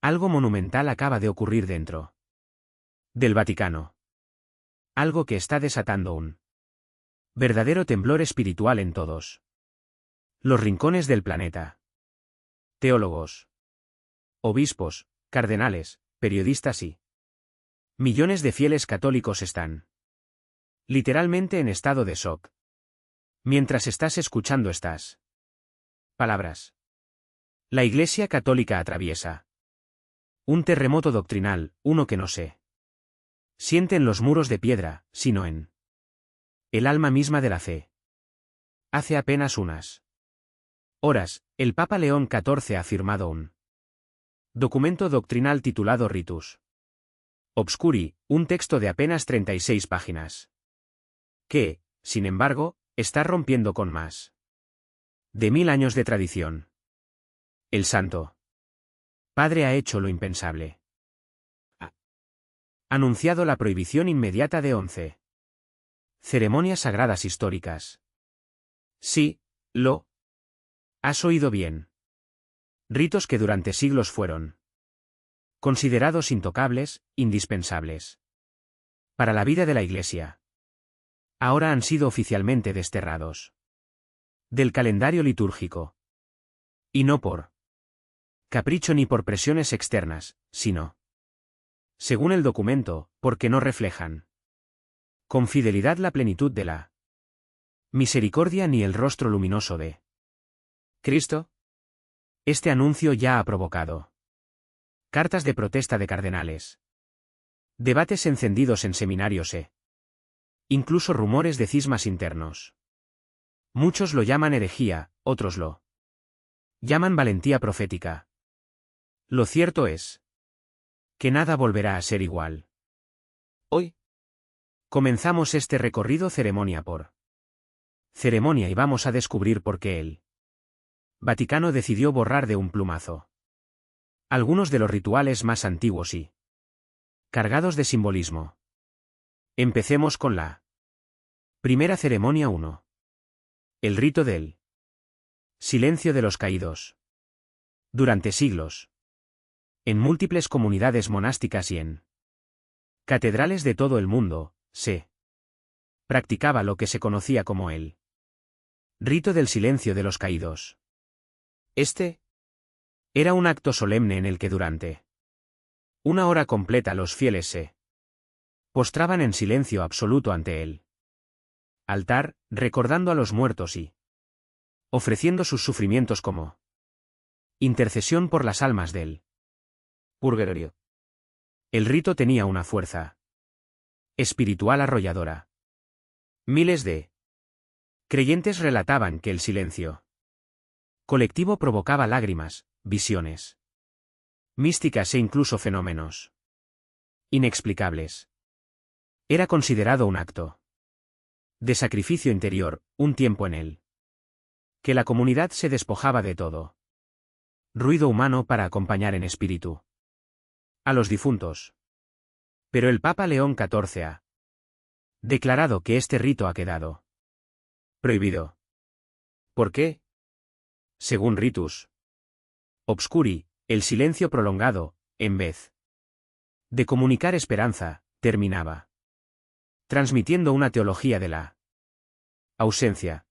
Algo monumental acaba de ocurrir dentro del Vaticano. Algo que está desatando un verdadero temblor espiritual en todos los rincones del planeta. Teólogos, obispos, cardenales, periodistas y millones de fieles católicos están literalmente en estado de shock mientras estás escuchando estas palabras. La Iglesia Católica atraviesa un terremoto doctrinal, uno que no se siente en los muros de piedra, sino en el alma misma de la fe. Hace apenas unas horas, el Papa León XIV ha firmado un documento doctrinal titulado Ritus Obscuri, un texto de apenas 36 páginas, que, sin embargo, está rompiendo con más de 1000 años de tradición. El Santo Padre ha hecho lo impensable. Ha anunciado la prohibición inmediata de 11 ceremonias sagradas históricas. Sí, lo has oído bien. Ritos que durante siglos fueron considerados intocables, indispensables para la vida de la Iglesia. Ahora han sido oficialmente desterrados del calendario litúrgico. Y no por capricho ni por presiones externas, sino, según el documento, porque no reflejan con fidelidad la plenitud de la misericordia ni el rostro luminoso de Cristo. Este anuncio ya ha provocado cartas de protesta de cardenales, debates encendidos en seminarios e incluso rumores de cismas internos. Muchos lo llaman herejía, otros lo llaman valentía profética. Lo cierto es que nada volverá a ser igual. Hoy comenzamos este recorrido ceremonia por ceremonia y vamos a descubrir por qué el Vaticano decidió borrar de un plumazo algunos de los rituales más antiguos y cargados de simbolismo. Empecemos con la primera ceremonia 1. El rito del silencio de los caídos. Durante siglos, en múltiples comunidades monásticas y en catedrales de todo el mundo, se practicaba lo que se conocía como el rito del silencio de los caídos. Este era un acto solemne en el que durante una hora completa los fieles se postraban en silencio absoluto ante el altar, recordando a los muertos y ofreciendo sus sufrimientos como intercesión por las almas del purgatorio. El rito tenía una fuerza espiritual arrolladora. Miles de creyentes relataban que el silencio colectivo provocaba lágrimas, visiones místicas e incluso fenómenos inexplicables. Era considerado un acto de sacrificio interior, un tiempo en el que la comunidad se despojaba de todo ruido humano para acompañar en espíritu a los difuntos. Pero el Papa León XIV ha declarado que este rito ha quedado prohibido. ¿Por qué? Según Ritus Obscuri, el silencio prolongado, en vez de comunicar esperanza, terminaba transmitiendo una teología de la ausencia.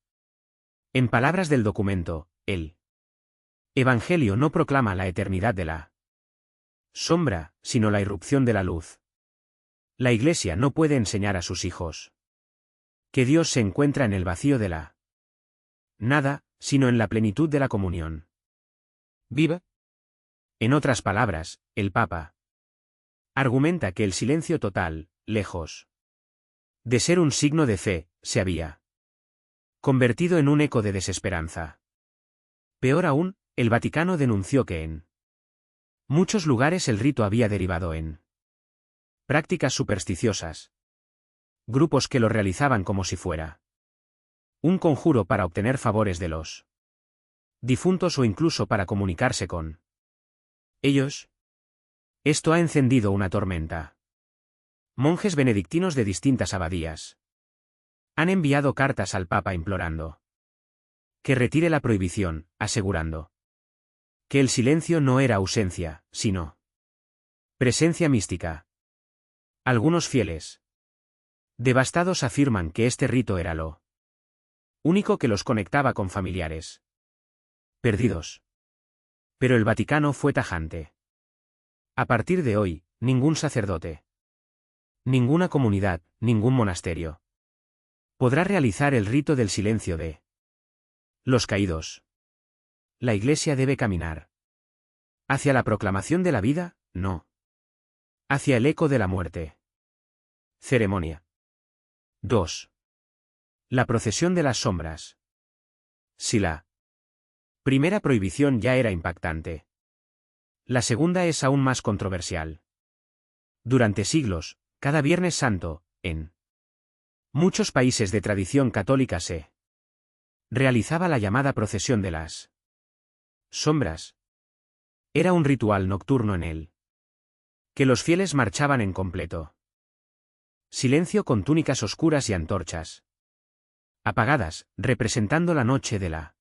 En palabras del documento, el Evangelio no proclama la eternidad de la sombra, sino la irrupción de la luz. La Iglesia no puede enseñar a sus hijos que Dios se encuentra en el vacío de la nada, sino en la plenitud de la comunión viva. En otras palabras, el Papa argumenta que el silencio total, lejos de ser un signo de fe, se había convertido en un eco de desesperanza. Peor aún, el Vaticano denunció que en muchos lugares el rito había derivado en prácticas supersticiosas. Grupos que lo realizaban como si fuera un conjuro para obtener favores de los difuntos o incluso para comunicarse con ellos. Esto ha encendido una tormenta. Monjes benedictinos de distintas abadías han enviado cartas al Papa implorando que retire la prohibición, asegurando que el silencio no era ausencia, sino Presencia mística. Algunos fieles devastados afirman que este rito era lo único que los conectaba con familiares perdidos. Pero el Vaticano fue tajante. A partir de hoy, ningún sacerdote, ninguna comunidad, ningún monasterio podrá realizar el rito del silencio de los caídos. La Iglesia debe caminar hacia la proclamación de la vida, no hacia el eco de la muerte. Ceremonia. 2. La procesión de las sombras. Si la primera prohibición ya era impactante, la segunda es aún más controversial. Durante siglos, cada Viernes Santo, en muchos países de tradición católica se realizaba la llamada procesión de las sombras. Era un ritual nocturno en él que los fieles marchaban en completo silencio con túnicas oscuras y antorchas apagadas, representando la noche de la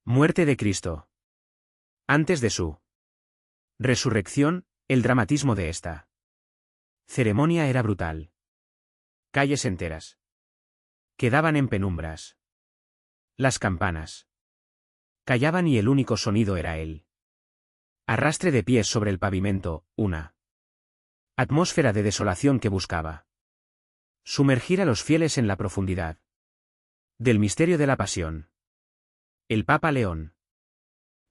muerte de Cristo. Antes de su resurrección, el dramatismo de esta ceremonia era brutal. Calles enteras quedaban en penumbras. Las campanas callaban y el único sonido era el arrastre de pies sobre el pavimento, una atmósfera de desolación que buscaba sumergir a los fieles en la profundidad del misterio de la pasión. El Papa León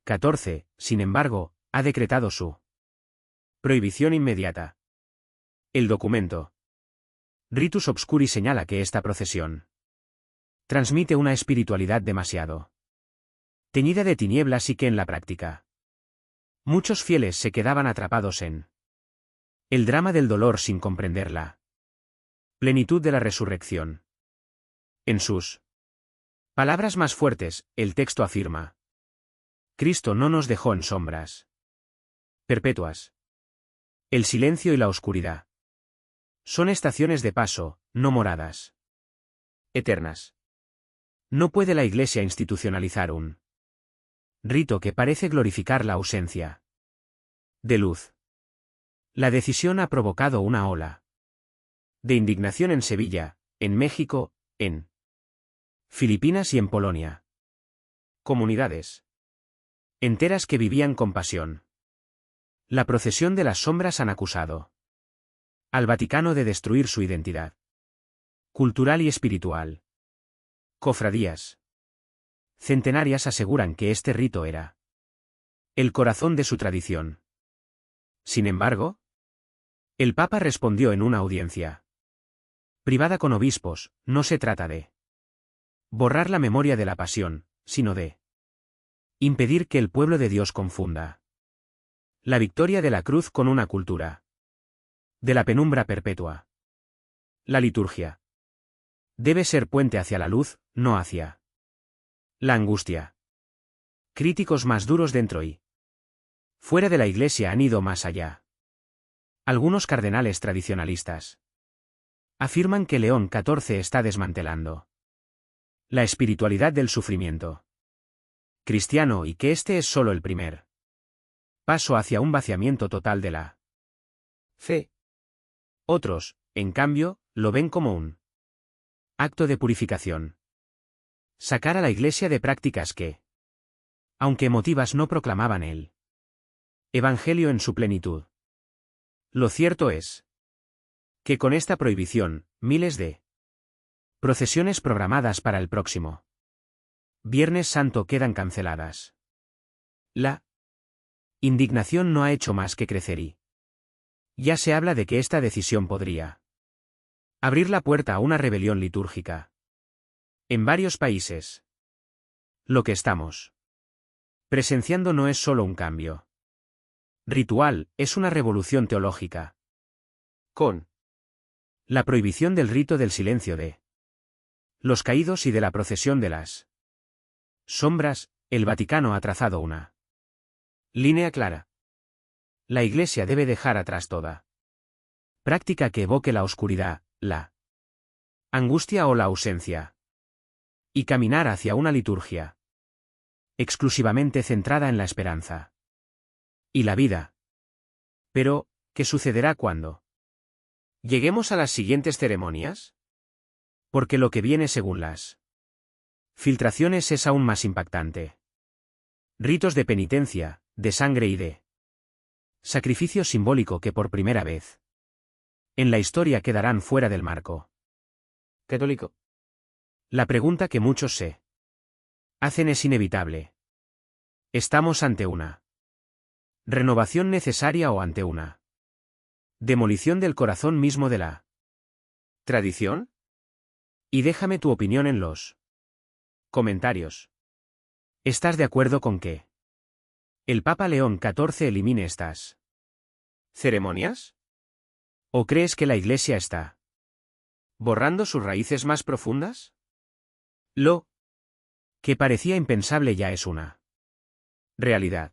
XIV, sin embargo, ha decretado su prohibición inmediata. El documento Ritus Obscuri señala que esta procesión transmite una espiritualidad demasiado teñida de tinieblas y que en la práctica muchos fieles se quedaban atrapados en el drama del dolor sin comprender la plenitud de la resurrección. En sus palabras más fuertes, el texto afirma: Cristo no nos dejó en sombras perpetuas. El silencio y la oscuridad son estaciones de paso, no moradas eternas. No puede la Iglesia institucionalizar un rito que parece glorificar la ausencia de luz. La decisión ha provocado una ola de indignación en Sevilla, en México, en Filipinas y en Polonia. Comunidades enteras que vivían con pasión la procesión de las sombras han acusado al Vaticano de destruir su identidad cultural y espiritual. Cofradías centenarias aseguran que este rito era el corazón de su tradición. Sin embargo, el Papa respondió en una audiencia privada con obispos: no se trata de borrar la memoria de la pasión, sino de impedir que el pueblo de Dios confunda la victoria de la cruz con una cultura de la penumbra perpetua. La liturgia debe ser puente hacia la luz, no hacia la angustia. Críticos más duros dentro y fuera de la Iglesia han ido más allá. Algunos cardenales tradicionalistas afirman que León XIV está desmantelando la espiritualidad del sufrimiento cristiano y que este es solo el primer paso hacia un vaciamiento total de la fe. Otros, en cambio, lo ven como un acto de purificación. Sacar a la Iglesia de prácticas que, aunque emotivas, no proclamaban el Evangelio en su plenitud. Lo cierto es que con esta prohibición, miles de procesiones programadas para el próximo Viernes Santo quedan canceladas. La indignación no ha hecho más que crecer y ya se habla de que esta decisión podría abrir la puerta a una rebelión litúrgica en varios países. Lo que estamos presenciando no es solo un cambio ritual, es una revolución teológica. Con la prohibición del rito del silencio de los caídos y de la procesión de las sombras, el Vaticano ha trazado una línea clara. La Iglesia debe dejar atrás toda práctica que evoque la oscuridad, la angustia o la ausencia, y caminar hacia una liturgia exclusivamente centrada en la esperanza y la vida. Pero, ¿Qué sucederá cuando lleguemos a las siguientes ceremonias? Porque lo que viene según las filtraciones es aún más impactante. Ritos de penitencia, de sangre y de sacrificio simbólico que por primera vez en la historia quedarán fuera del marco católico. La pregunta que muchos se hacen es inevitable. ¿Estamos ante una renovación necesaria o ante una demolición del corazón mismo de la tradición? Y déjame tu opinión en los comentarios. ¿Estás de acuerdo con que el Papa León XIV elimine estas ceremonias? ¿O crees que la Iglesia está borrando sus raíces más profundas? Lo que parecía impensable ya es una realidad.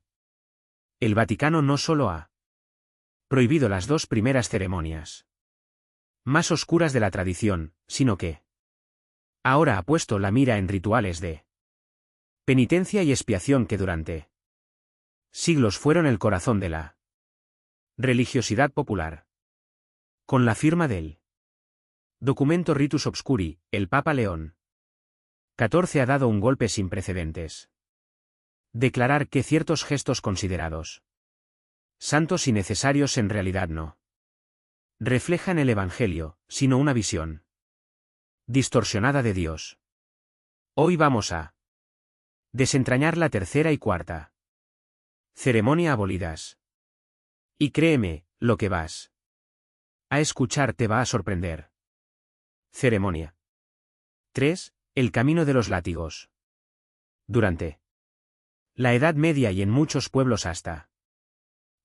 El Vaticano no solo ha prohibido las dos primeras ceremonias más oscuras de la tradición, sino que ahora ha puesto la mira en rituales de penitencia y expiación que durante siglos fueron el corazón de la religiosidad popular. Con la firma del documento Ritus Obscuri, el Papa León XIV ha dado un golpe sin precedentes. Declarar que ciertos gestos considerados santos y necesarios en realidad no reflejan el Evangelio, sino una visión distorsionada de Dios. Hoy vamos a desentrañar la tercera y cuarta ceremonia abolidas. Y créeme, lo que vas a escuchar te va a sorprender. Ceremonia 3. El camino de los látigos. Durante la Edad Media y en muchos pueblos hasta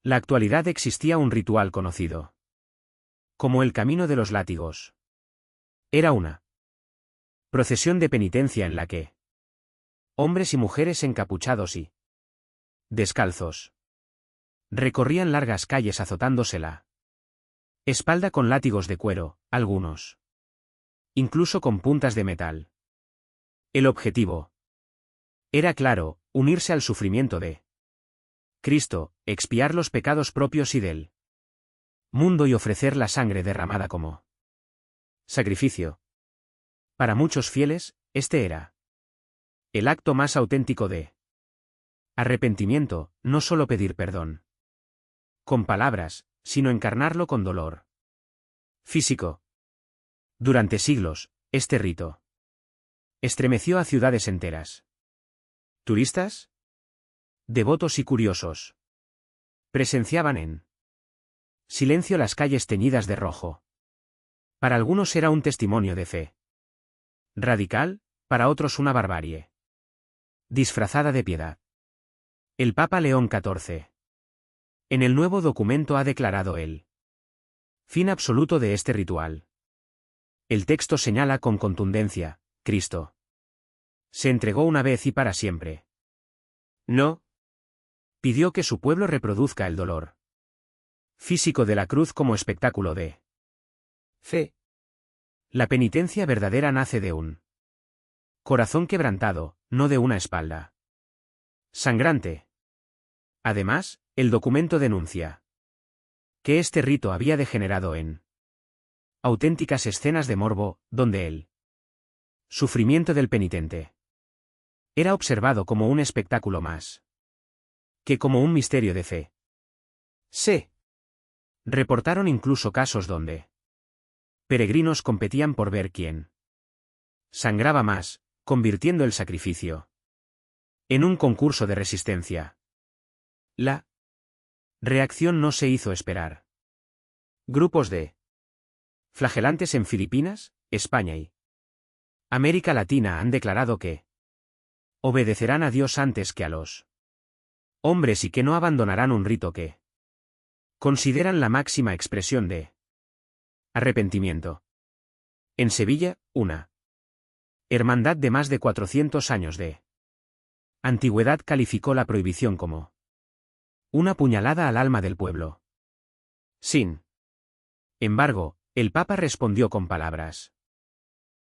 la actualidad existía un ritual conocido como el camino de los látigos. Era una procesión de penitencia en la que hombres y mujeres encapuchados y descalzos recorrían largas calles azotándose la espalda con látigos de cuero, algunos incluso con puntas de metal. El objetivo era claro, unirse al sufrimiento de Cristo, expiar los pecados propios y del mundo y ofrecer la sangre derramada como sacrificio. Para muchos fieles, este era el acto más auténtico de arrepentimiento, no solo pedir perdón con palabras, sino encarnarlo con dolor físico. Durante siglos, este rito estremeció a ciudades enteras. Turistas, devotos y curiosos presenciaban en silencio las calles teñidas de rojo. Para algunos era un testimonio de fe radical, para otros una barbarie disfrazada de piedad. El Papa León XIV en el nuevo documento ha declarado el fin absoluto de este ritual. El texto señala con contundencia: Cristo se entregó una vez y para siempre. No pidió que su pueblo reproduzca el dolor físico de la cruz como espectáculo de fe. La penitencia verdadera nace de un corazón quebrantado, no de una espalda sangrante. Además, el documento denuncia que este rito había degenerado en auténticas escenas de morbo, donde el sufrimiento del penitente era observado como un espectáculo más que como un misterio de fe. Se reportaron incluso casos donde peregrinos competían por ver quién sangraba más, convirtiendo el sacrificio en un concurso de resistencia. La reacción no se hizo esperar. Grupos de flagelantes en Filipinas, España y América Latina han declarado que obedecerán a Dios antes que a los hombres y que no abandonarán un rito que consideran la máxima expresión de arrepentimiento. En Sevilla, una hermandad de más de 400 años de antigüedad calificó la prohibición como una puñalada al alma del pueblo. Sin embargo, el Papa respondió con palabras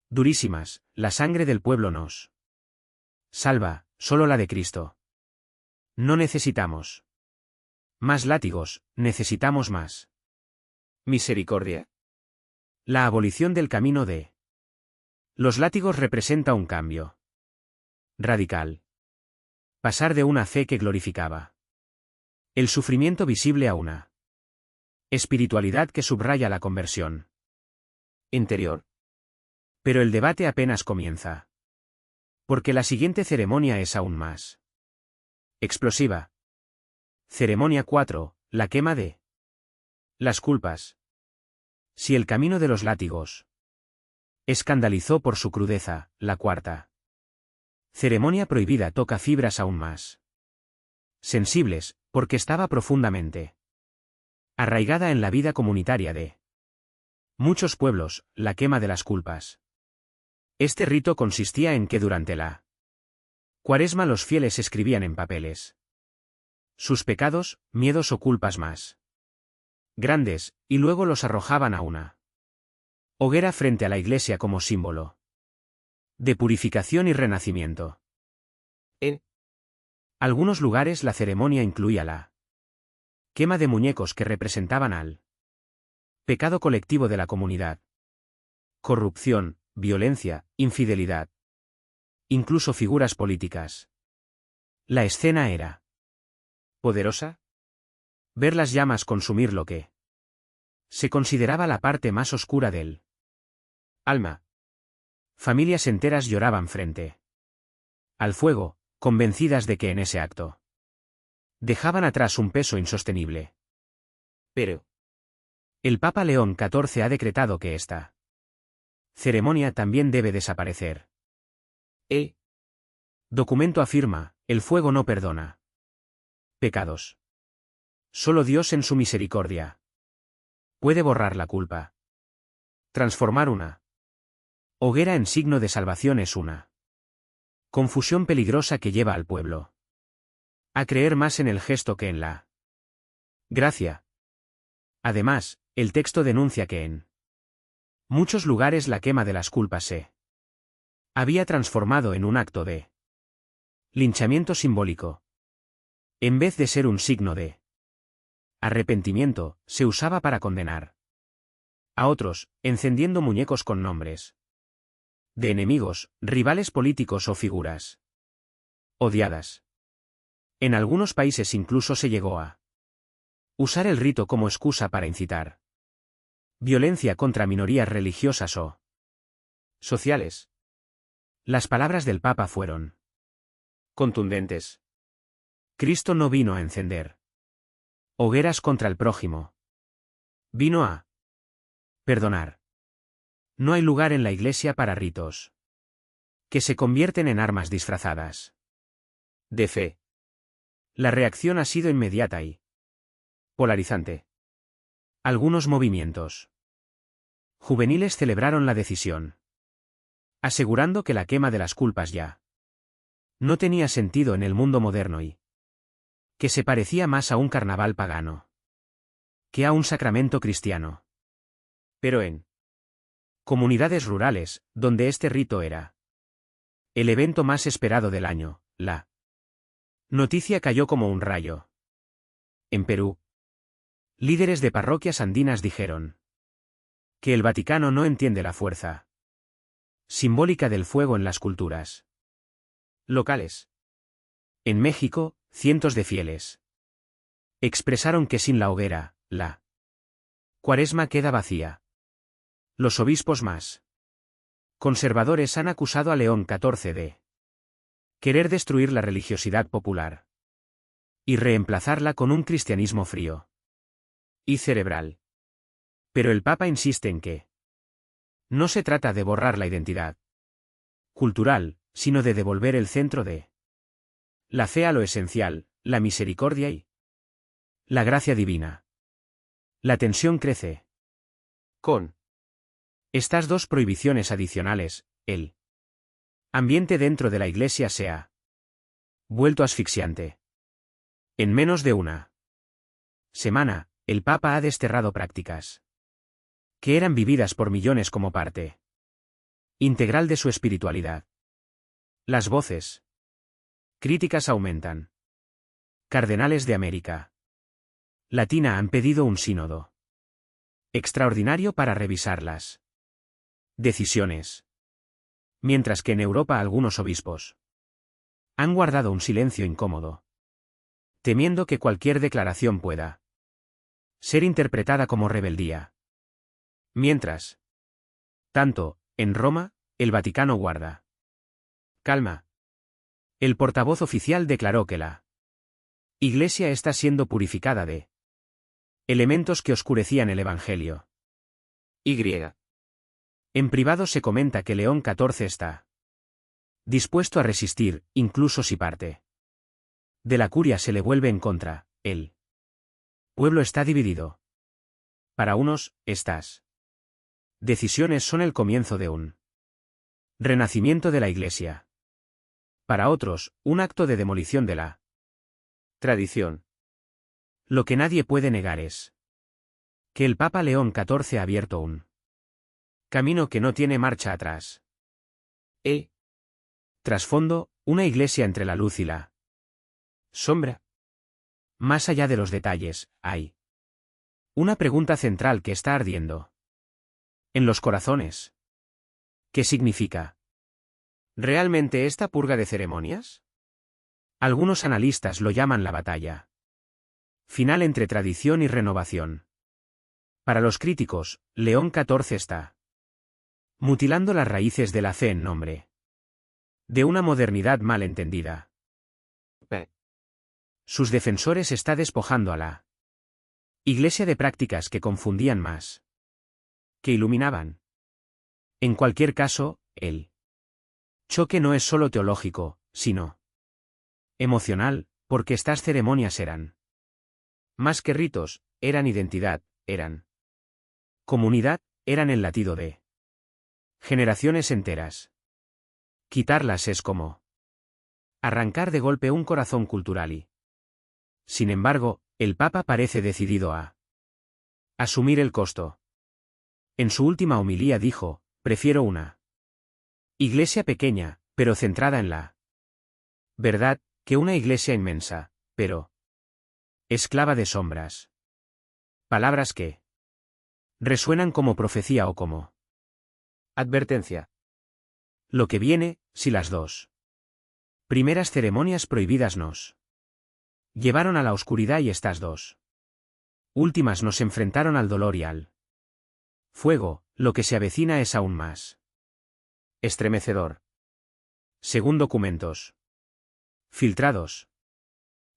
durísimas: la sangre del pueblo nos salva, solo la de Cristo. No necesitamos más látigos, necesitamos más Misericordia. La abolición del camino de los látigos representa un cambio radical. Pasar de una fe que glorificaba el sufrimiento visible a una espiritualidad que subraya la conversión Interior. Pero el debate apenas comienza. Porque la siguiente ceremonia es aún más explosiva. Ceremonia 4, la quema de las culpas. Si el camino de los látigos escandalizó por su crudeza, la cuarta ceremonia prohibida toca fibras aún más sensibles, porque estaba profundamente arraigada en la vida comunitaria de muchos pueblos, la quema de las culpas. Este rito consistía en que durante la Cuaresma los fieles escribían en papeles sus pecados, miedos o culpas más grandes, y luego los arrojaban a una hoguera frente a la iglesia como símbolo de purificación y renacimiento. En Algunos lugares la ceremonia incluía la quema de muñecos que representaban al pecado colectivo de la comunidad. Corrupción, violencia, infidelidad. Incluso figuras políticas. La escena era poderosa. Ver las llamas consumir lo que se consideraba la parte más oscura del alma. Familias enteras lloraban frente al fuego, convencidas de que en ese acto dejaban atrás un peso insostenible. pero. El Papa León XIV ha decretado que esta ceremonia también debe desaparecer. El Documento afirma, el fuego no perdona pecados. Solo Dios en su misericordia puede borrar la culpa. Transformar una hoguera en signo de salvación es una confusión peligrosa que lleva al pueblo a creer más en el gesto que en la gracia. Además, el texto denuncia que en muchos lugares la quema de las culpas se había transformado en un acto de linchamiento simbólico. En vez de ser un signo de arrepentimiento, se usaba para condenar a otros, encendiendo muñecos con nombres de enemigos, rivales políticos o figuras odiadas. En algunos países incluso se llegó a usar el rito como excusa para incitar violencia contra minorías religiosas o sociales. Las palabras del Papa fueron contundentes. Cristo no vino a encender hogueras contra el prójimo. Vino a perdonar. No hay lugar en la Iglesia para ritos que se convierten en armas disfrazadas De fe. La reacción ha sido inmediata y polarizante. Algunos movimientos juveniles celebraron la decisión, asegurando que la quema de las culpas ya no tenía sentido en el mundo moderno y que se parecía más a un carnaval pagano que a un sacramento cristiano. Pero en comunidades rurales, donde este rito era el evento más esperado del año, la noticia cayó como un rayo. En Perú, líderes de parroquias andinas dijeron que el Vaticano no entiende la fuerza simbólica del fuego en las culturas locales. En México, cientos de fieles expresaron que sin la hoguera, la Cuaresma queda vacía. Los obispos más conservadores han acusado a León XIV de querer destruir la religiosidad popular y reemplazarla con un cristianismo frío y cerebral. Pero el Papa insiste en que no se trata de borrar la identidad cultural, sino de devolver el centro de la fe a lo esencial, la misericordia y la gracia divina. La tensión crece Con estas dos prohibiciones adicionales, el ambiente dentro de la Iglesia se ha vuelto asfixiante. En menos de una semana, el Papa ha desterrado prácticas que eran vividas por millones como parte integral de su espiritualidad. Las voces críticas aumentan. Cardenales de América Latina han pedido un sínodo extraordinario para revisar las decisiones. Mientras que en Europa algunos obispos han guardado un silencio incómodo, temiendo que cualquier declaración pueda ser interpretada como rebeldía. Mientras tanto, en Roma, el Vaticano guarda calma. El portavoz oficial declaró que la Iglesia está siendo purificada de elementos que oscurecían el Evangelio. Y. En privado se comenta que León XIV está dispuesto a resistir, incluso si parte de la curia se le vuelve en contra. El pueblo está dividido. Para unos, estas decisiones son el comienzo de un renacimiento de la Iglesia. Para otros, un acto de demolición de la tradición. Lo que nadie puede negar es que el Papa León XIV ha abierto un camino que no tiene marcha atrás. Trasfondo, una iglesia entre la luz y la sombra. Más allá de los detalles, hay una pregunta central que está ardiendo en los corazones. ¿Qué significa ¿Realmente esta purga de ceremonias? Algunos analistas lo llaman la batalla final entre tradición y renovación. Para los críticos, León XIV está mutilando las raíces de la fe en nombre de una modernidad mal entendida. Sus defensores está despojando a la Iglesia de prácticas que confundían más que iluminaban. En cualquier caso, el choque no es solo teológico, sino emocional, porque estas ceremonias eran más que ritos, eran identidad, eran comunidad, eran el latido de generaciones enteras. Quitarlas es como arrancar de golpe un corazón cultural y, sin embargo, el Papa parece decidido a asumir el costo. En su última homilía dijo, prefiero una iglesia pequeña, pero centrada en la verdad, que una iglesia inmensa, pero esclava de sombras. Palabras que resuenan como profecía o como advertencia. Lo que viene, si las dos primeras ceremonias prohibidas nos llevaron a la oscuridad y estas dos últimas nos enfrentaron al dolor y al fuego, lo que se avecina es aún más estremecedor. Según documentos filtrados,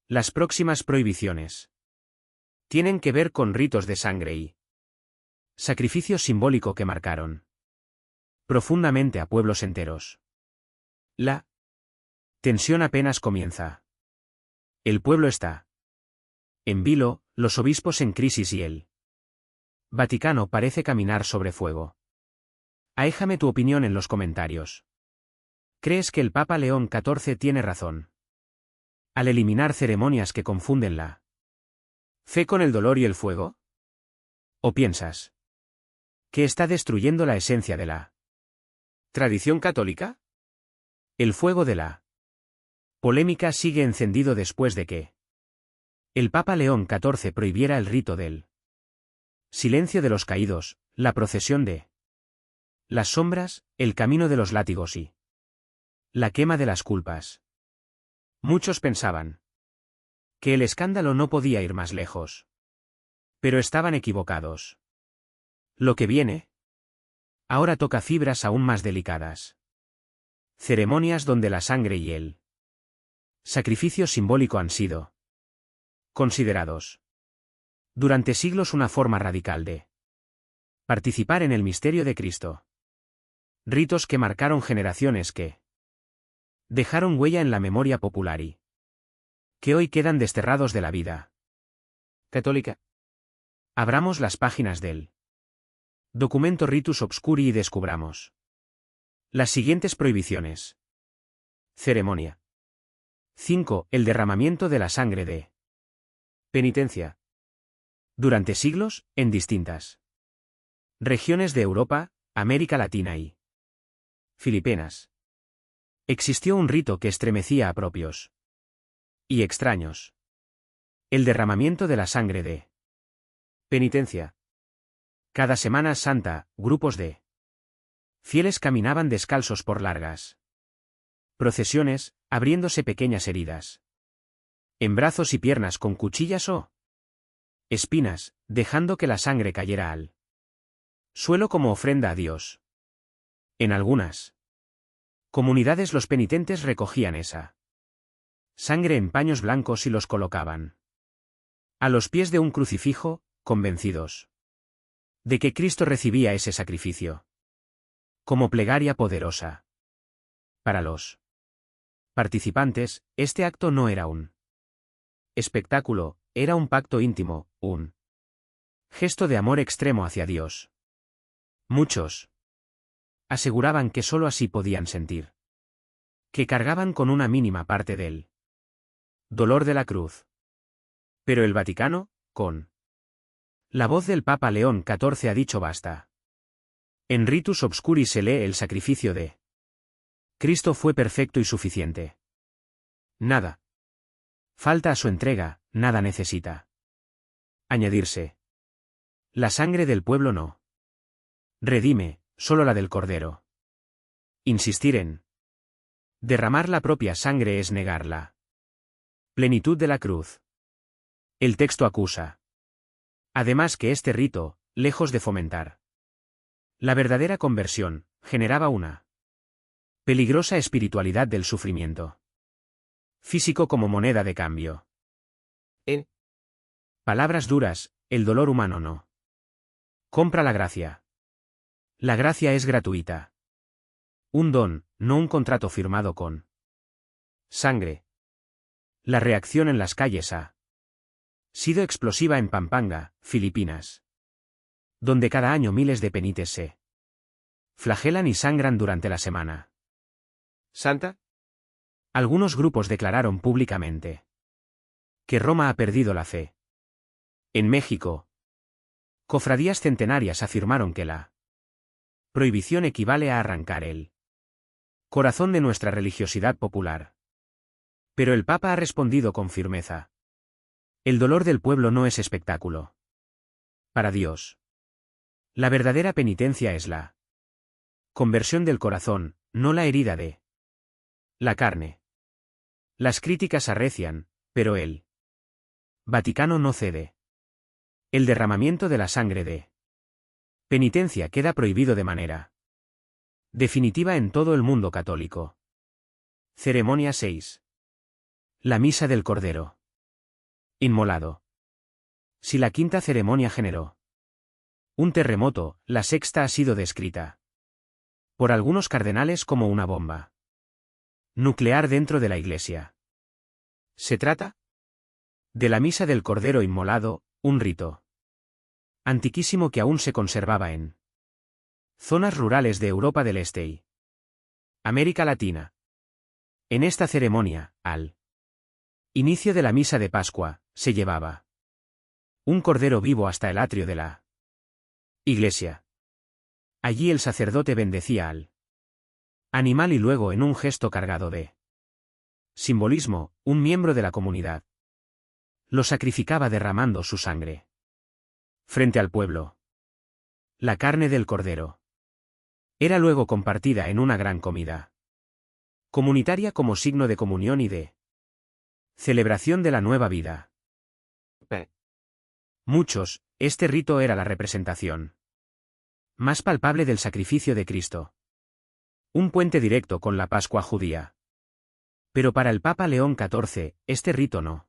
las próximas prohibiciones tienen que ver con ritos de sangre y sacrificio simbólico que marcaron profundamente a pueblos enteros. La tensión apenas comienza. El pueblo está en vilo, los obispos en crisis y el Vaticano parece caminar sobre fuego. Déjame tu opinión en los comentarios. ¿Crees que el Papa León XIV tiene razón al eliminar ceremonias que confunden la fe con el dolor y el fuego? ¿O piensas que está destruyendo la esencia de la ¿Tradición católica? El fuego de la polémica sigue encendido después de que el Papa León XIV prohibiera el rito del silencio de los caídos, la procesión de las sombras, el camino de los látigos y la quema de las culpas. Muchos pensaban que el escándalo no podía ir más lejos. Pero estaban equivocados. Lo que viene ahora toca fibras aún más delicadas. Ceremonias donde la sangre y el sacrificio simbólico han sido considerados durante siglos una forma radical de participar en el misterio de Cristo. Ritos que marcaron generaciones que dejaron huella en la memoria popular y que hoy quedan desterrados de la vida católica. Abramos las páginas del documento Ritus Obscuri y descubramos las siguientes prohibiciones. Ceremonia 5. El derramamiento de la sangre de penitencia. Durante siglos, en distintas regiones de Europa, América Latina y Filipinas, existió un rito que estremecía a propios y extraños. El derramamiento de la sangre de penitencia. Cada Semana Santa, grupos de fieles caminaban descalzos por largas procesiones, abriéndose pequeñas heridas en brazos y piernas con cuchillas o espinas, dejando que la sangre cayera al suelo como ofrenda a Dios. En algunas comunidades los penitentes recogían esa sangre en paños blancos y los colocaban a los pies de un crucifijo, convencidos de que Cristo recibía ese sacrificio como plegaria poderosa. Para los participantes, este acto no era un espectáculo, era un pacto íntimo, un gesto de amor extremo hacia Dios. Muchos aseguraban que sólo así podían sentir que cargaban con una mínima parte del dolor de la cruz. Pero el Vaticano, con la voz del Papa León XIV, ha dicho basta. En Ritus Obscuri se lee el sacrificio de Cristo fue perfecto y suficiente. Nada falta a su entrega, nada necesita añadirse. La sangre del pueblo no redime, solo la del Cordero. Insistir en derramar la propia sangre es negar la plenitud de la cruz. El texto acusa además que este rito, lejos de fomentar la verdadera conversión, generaba una peligrosa espiritualidad del sufrimiento físico como moneda de cambio. En palabras duras, el dolor humano no compra la gracia. La gracia es gratuita. Un don, no un contrato firmado con sangre. La reacción en las calles ha sido explosiva en Pampanga, Filipinas, donde cada año miles de penitentes se flagelan y sangran durante la Semana Santa. Algunos grupos declararon públicamente que Roma ha perdido la fe. En México, cofradías centenarias afirmaron que la prohibición equivale a arrancar el corazón de nuestra religiosidad popular. Pero el Papa ha respondido con firmeza. El dolor del pueblo no es espectáculo. Para Dios, la verdadera penitencia es la conversión del corazón, no la herida de la carne. Las críticas arrecian, pero el Vaticano no cede. El derramamiento de la sangre de penitencia queda prohibido de manera definitiva en todo el mundo católico. Ceremonia 6. La Misa del Cordero inmolado. Si la quinta ceremonia generó un terremoto, la sexta ha sido descrita por algunos cardenales como una bomba nuclear dentro de la Iglesia. Se trata de la Misa del Cordero inmolado, un rito antiquísimo que aún se conservaba en zonas rurales de Europa del Este y América Latina. En esta ceremonia, al inicio de la Misa de Pascua, se llevaba un cordero vivo hasta el atrio de la iglesia. Allí el sacerdote bendecía al animal y luego, en un gesto cargado de simbolismo, un miembro de la comunidad lo sacrificaba derramando su sangre frente al pueblo. La carne del cordero era luego compartida en una gran comida comunitaria como signo de comunión y de celebración de la nueva vida. Muchos, este rito era la representación más palpable del sacrificio de Cristo. Un puente directo con la Pascua judía. Pero para el Papa León XIV, este rito no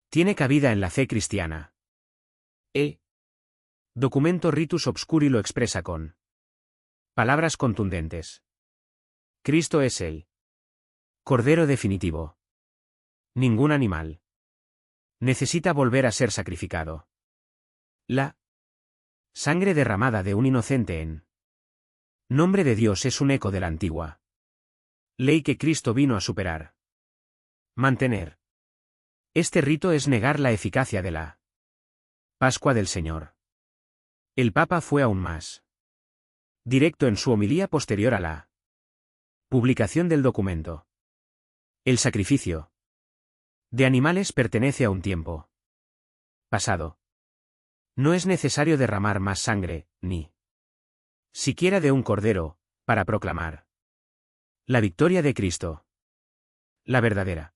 tiene cabida en la fe cristiana. El documento Ritus Obscuri lo expresa con palabras contundentes. Cristo es el Cordero definitivo. Ningún animal necesita volver a ser sacrificado. La sangre derramada de un inocente en nombre de Dios es un eco de la antigua ley que Cristo vino a superar. Mantener este rito es negar la eficacia de la Pascua del Señor. El Papa fue aún más directo en su homilía posterior a la publicación del documento. El sacrificio de animales pertenece a un tiempo pasado. No es necesario derramar más sangre, ni siquiera de un cordero, para proclamar la victoria de Cristo. La verdadera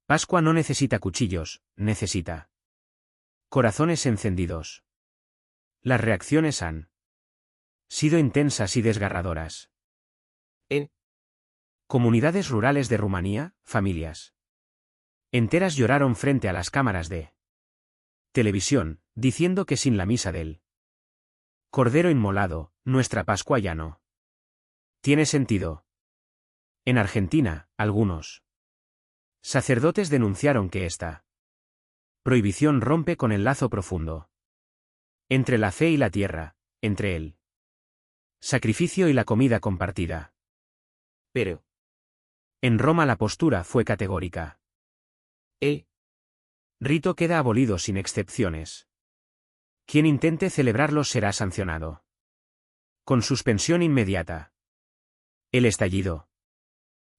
Pascua no necesita cuchillos, necesita corazones encendidos. Las reacciones han sido intensas y desgarradoras. En comunidades rurales de Rumanía, familias enteras lloraron frente a las cámaras de televisión, diciendo que sin la misa del Cordero inmolado, nuestra Pascua ya no tiene sentido. En Argentina, algunos sacerdotes denunciaron que esta prohibición rompe con el lazo profundo entre la fe y la tierra, entre el sacrificio y la comida compartida. Pero en Roma la postura fue categórica. El rito queda abolido sin excepciones. Quien intente celebrarlo será sancionado con suspensión inmediata. El estallido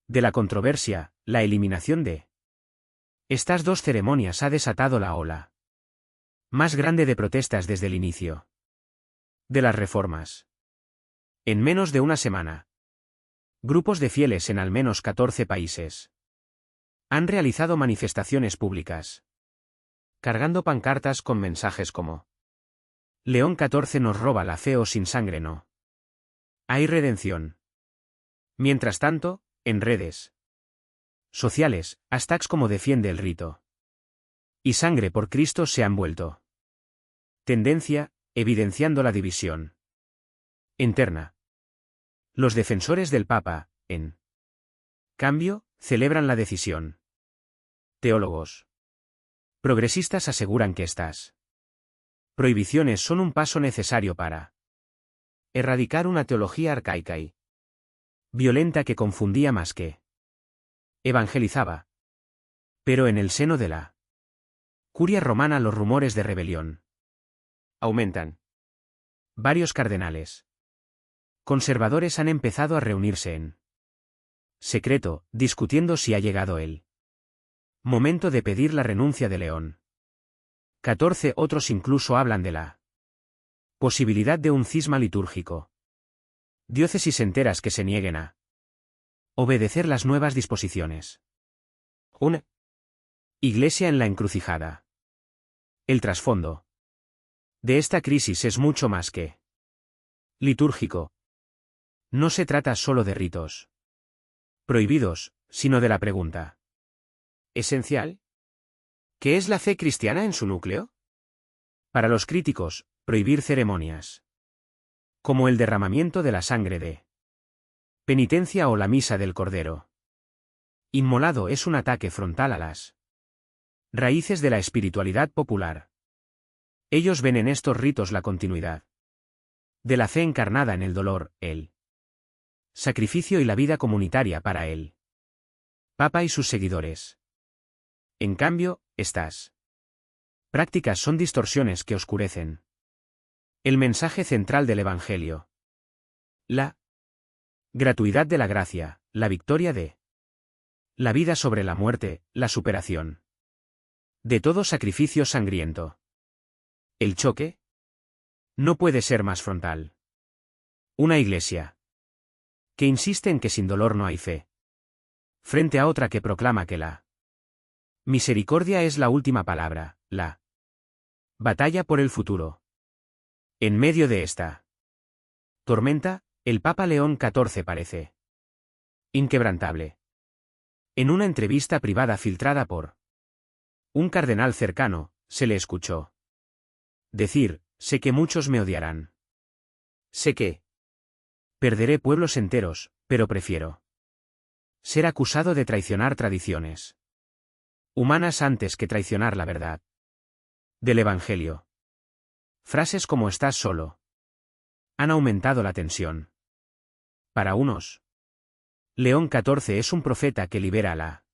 de la controversia, la eliminación de estas dos ceremonias ha desatado la ola más grande de protestas desde el inicio de las reformas. En menos de una semana, grupos de fieles en al menos 14 países han realizado manifestaciones públicas, cargando pancartas con mensajes como León XIV nos roba la fe o sin sangre no hay redención. Mientras tanto, en redes sociales, hashtags como defiende el rito y sangre por Cristo se han vuelto tendencia, evidenciando la división interna. Los defensores del Papa, en cambio, celebran la decisión. Teólogos progresistas aseguran que estas prohibiciones son un paso necesario para erradicar una teología arcaica y violenta que confundía más que evangelizaba. Pero en el seno de la Curia romana los rumores de rebelión aumentan. Varios cardenales conservadores han empezado a reunirse en secreto, discutiendo si ha llegado el momento de pedir la renuncia de León. 14 otros incluso hablan de la posibilidad de un cisma litúrgico. Diócesis enteras que se nieguen a obedecer las nuevas disposiciones. Una iglesia en la encrucijada. El trasfondo de esta crisis es mucho más que litúrgico. No se trata solo de ritos prohibidos, sino de la pregunta esencial: ¿qué es la fe cristiana en su núcleo? Para los críticos, prohibir ceremonias como el derramamiento de la sangre de penitencia o la misa del Cordero inmolado es un ataque frontal a las raíces de la espiritualidad popular. Ellos ven en estos ritos la continuidad de la fe encarnada en el dolor, el sacrificio y la vida comunitaria para el Papa y sus seguidores. En cambio, estas prácticas son distorsiones que oscurecen el mensaje central del Evangelio. La gratuidad de la gracia, la victoria de la vida sobre la muerte, la superación de todo sacrificio sangriento. El choque no puede ser más frontal. Una iglesia que insiste en que sin dolor no hay fe, frente a otra que proclama que la misericordia es la última palabra, la batalla por el futuro. En medio de esta tormenta, el Papa León XIV parece inquebrantable. En una entrevista privada filtrada por un cardenal cercano, se le escuchó decir: sé que muchos me odiarán. Sé que perderé pueblos enteros, pero prefiero ser acusado de traicionar tradiciones humanas antes que traicionar la verdad del Evangelio. Frases como «estás solo» han aumentado la tensión. Para unos, León XIV es un profeta que libera a la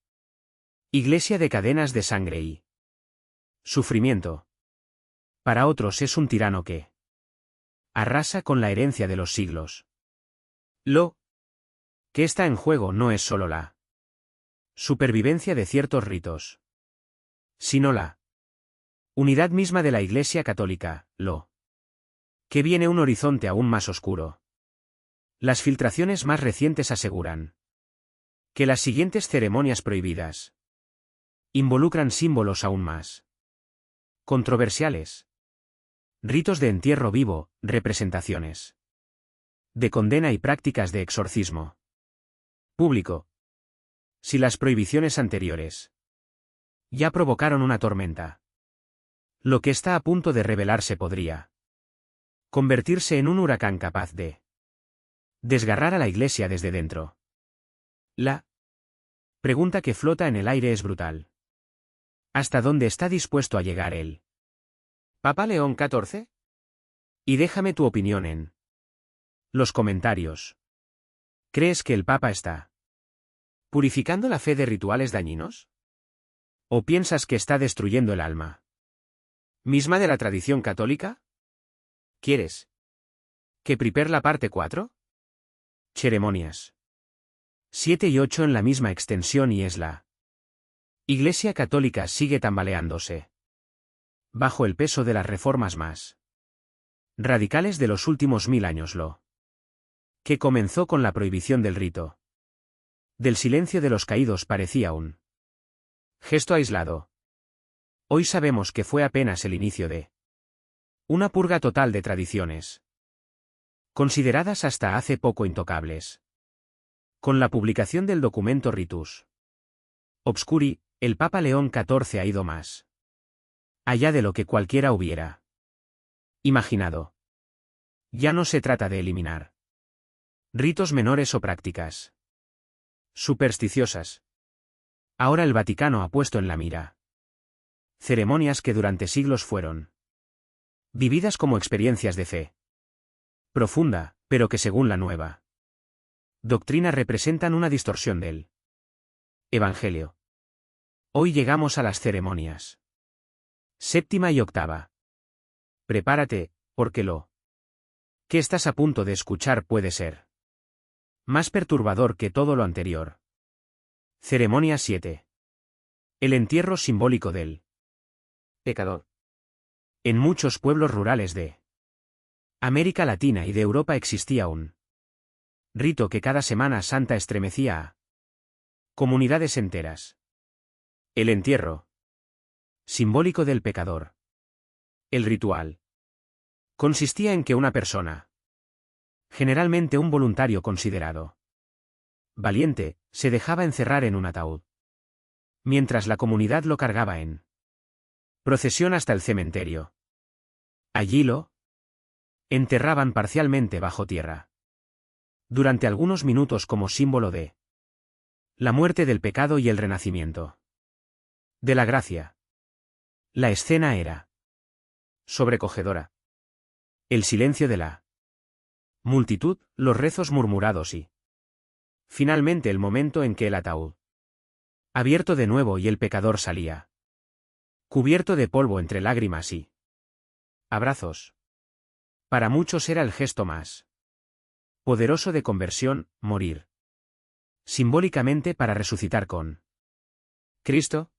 Iglesia de cadenas de sangre y sufrimiento. Para otros es un tirano que arrasa con la herencia de los siglos. Lo que está en juego no es solo la supervivencia de ciertos ritos, sino la Unidad misma de la Iglesia Católica, lo que viene un horizonte aún más oscuro. Las filtraciones más recientes aseguran que las siguientes ceremonias prohibidas involucran símbolos aún más controversiales. Ritos de entierro vivo, representaciones de condena y prácticas de exorcismo público. Si las prohibiciones anteriores ya provocaron una tormenta, lo que está a punto de revelarse podría convertirse en un huracán capaz de desgarrar a la Iglesia desde dentro. La pregunta que flota en el aire es brutal. ¿Hasta dónde está dispuesto a llegar el Papa León XIV? Y déjame tu opinión en los comentarios. ¿Crees que el Papa está purificando la fe de rituales dañinos? ¿O piensas que está destruyendo el alma misma de la tradición católica? ¿Quieres que prepare la parte 4? Ceremonias 7 y 8 en la misma extensión y es la Iglesia Católica sigue tambaleándose bajo el peso de las reformas más radicales de los últimos 1000 años, lo que comenzó con la prohibición del rito del silencio de los caídos parecía un gesto aislado. Hoy sabemos que fue apenas el inicio de una purga total de tradiciones consideradas hasta hace poco intocables. Con la publicación del documento Ritus Obscuri, el Papa León XIV ha ido más allá de lo que cualquiera hubiera imaginado. Ya no se trata de eliminar ritos menores o prácticas supersticiosas. Ahora el Vaticano ha puesto en la mira ceremonias que durante siglos fueron vividas como experiencias de fe profunda, pero que según la nueva doctrina representan una distorsión del Evangelio. Hoy llegamos a las ceremonias séptima y octava. Prepárate, porque lo que estás a punto de escuchar puede ser más perturbador que todo lo anterior. Ceremonia 7. El entierro simbólico del pecador. En muchos pueblos rurales de América Latina y de Europa existía un rito que cada Semana Santa estremecía a comunidades enteras. El entierro simbólico del pecador. El ritual consistía en que una persona, generalmente un voluntario considerado valiente, se dejaba encerrar en un ataúd, mientras la comunidad lo cargaba en procesión hasta el cementerio. Allí lo enterraban parcialmente bajo tierra durante algunos minutos como símbolo de la muerte del pecado y el renacimiento de la gracia. La escena era sobrecogedora. El silencio de la multitud, los rezos murmurados y finalmente el momento en que el ataúd abierto de nuevo y el pecador salía cubierto de polvo entre lágrimas y abrazos. Para muchos era el gesto más poderoso de conversión, morir simbólicamente para resucitar con Cristo.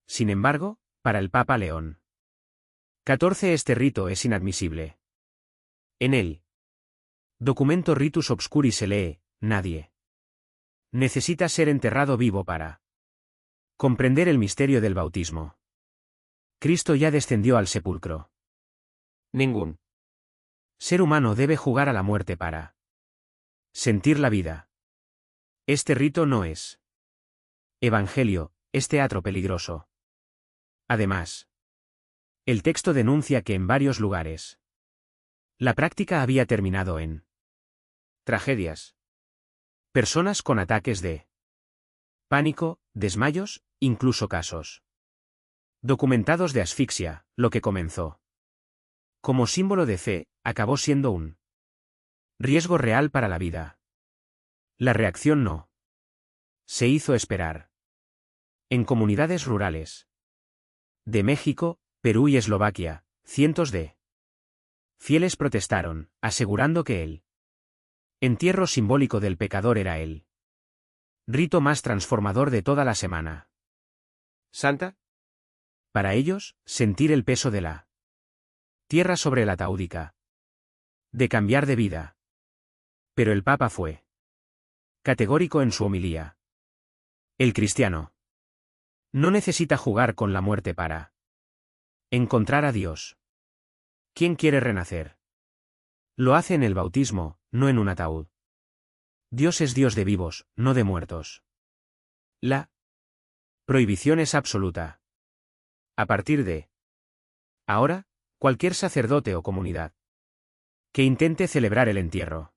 Sin embargo, para el Papa León XIV este rito es inadmisible. En el documento Ritus Obscuri se lee, nadie necesita ser enterrado vivo para comprender el misterio del bautismo. Cristo ya descendió al sepulcro. Ningún ser humano debe jugar a la muerte para sentir la vida. Este rito no es evangelio, es teatro peligroso. Además, el texto denuncia que en varios lugares la práctica había terminado en tragedias. Personas con ataques de pánico, desmayos, incluso casos documentados de asfixia, lo que comenzó como símbolo de fe, acabó siendo un riesgo real para la vida. La reacción no se hizo esperar. En comunidades rurales de México, Perú y Eslovaquia, cientos de fieles protestaron, asegurando que el entierro simbólico del pecador era el rito más transformador de toda la Semana Santa. Para ellos, sentir el peso de la tierra sobre la taúdica. De cambiar de vida. Pero el Papa fue categórico en su homilía. El cristiano no necesita jugar con la muerte para encontrar a Dios. ¿Quién quiere renacer? Lo hace en el bautismo, no en un ataúd. Dios es Dios de vivos, no de muertos. La prohibición es absoluta. A partir de ahora, cualquier sacerdote o comunidad que intente celebrar el entierro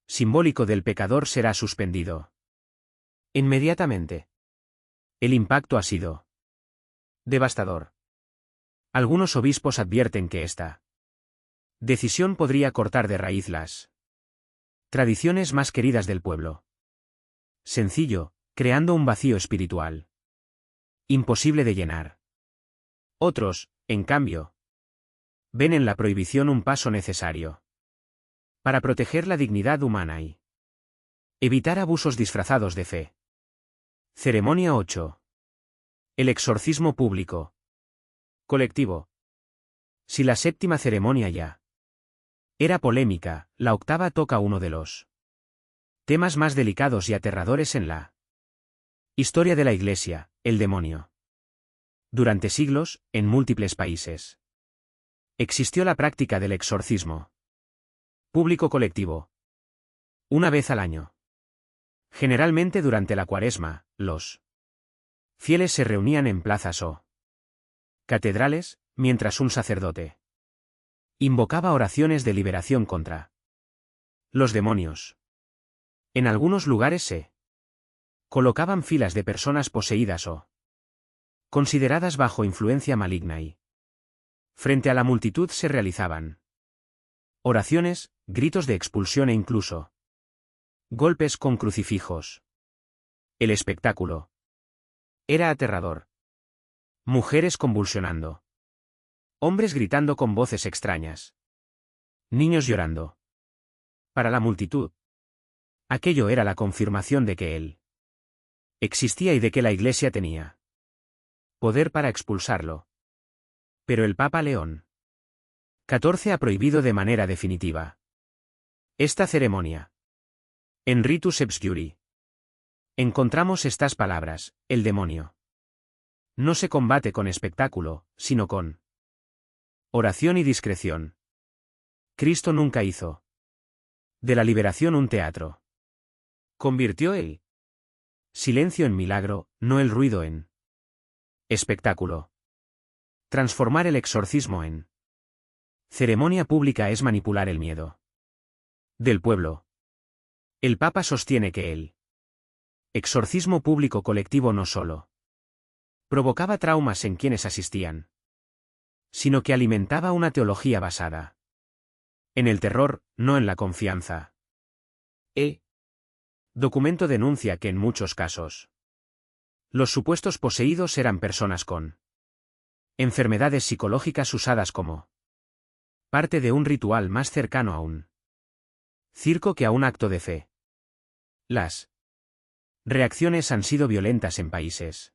simbólico del pecador será suspendido inmediatamente. El impacto ha sido devastador. Algunos obispos advierten que esta decisión podría cortar de raíz las tradiciones más queridas del pueblo. Sencillo, creando un vacío espiritual imposible de llenar. Otros, en cambio, ven en la prohibición un paso necesario para proteger la dignidad humana y evitar abusos disfrazados de fe. Ceremonia 8. El exorcismo público. Colectivo. Si la séptima ceremonia ya era polémica, la octava toca uno de los temas más delicados y aterradores en la historia de la Iglesia, el demonio. Durante siglos, en múltiples países, existió la práctica del exorcismo público colectivo. Una vez al año. Generalmente durante la Cuaresma, los fieles se reunían en plazas o catedrales, mientras un sacerdote invocaba oraciones de liberación contra los demonios. En algunos lugares se colocaban filas de personas poseídas o consideradas bajo influencia maligna y frente a la multitud se realizaban oraciones, gritos de expulsión e incluso golpes con crucifijos. El espectáculo era aterrador. Mujeres convulsionando. Hombres gritando con voces extrañas. Niños llorando. Para la multitud, aquello era la confirmación de que él existía y de que la Iglesia tenía poder para expulsarlo. Pero el Papa León XIV ha prohibido de manera definitiva esta ceremonia. En Ritus Obscuri encontramos estas palabras: el demonio no se combate con espectáculo, sino con oración y discreción. Cristo nunca hizo de la liberación un teatro. Convirtió el silencio en milagro, no el ruido en espectáculo. Transformar el exorcismo en ceremonia pública es manipular el miedo del pueblo. El Papa sostiene que el exorcismo público colectivo no solo provocaba traumas en quienes asistían, sino que alimentaba una teología basada en el terror, no en la confianza. Documento denuncia que en muchos casos los supuestos poseídos eran personas con enfermedades psicológicas usadas como parte de un ritual más cercano a un circo que a un acto de fe. Las reacciones han sido violentas en países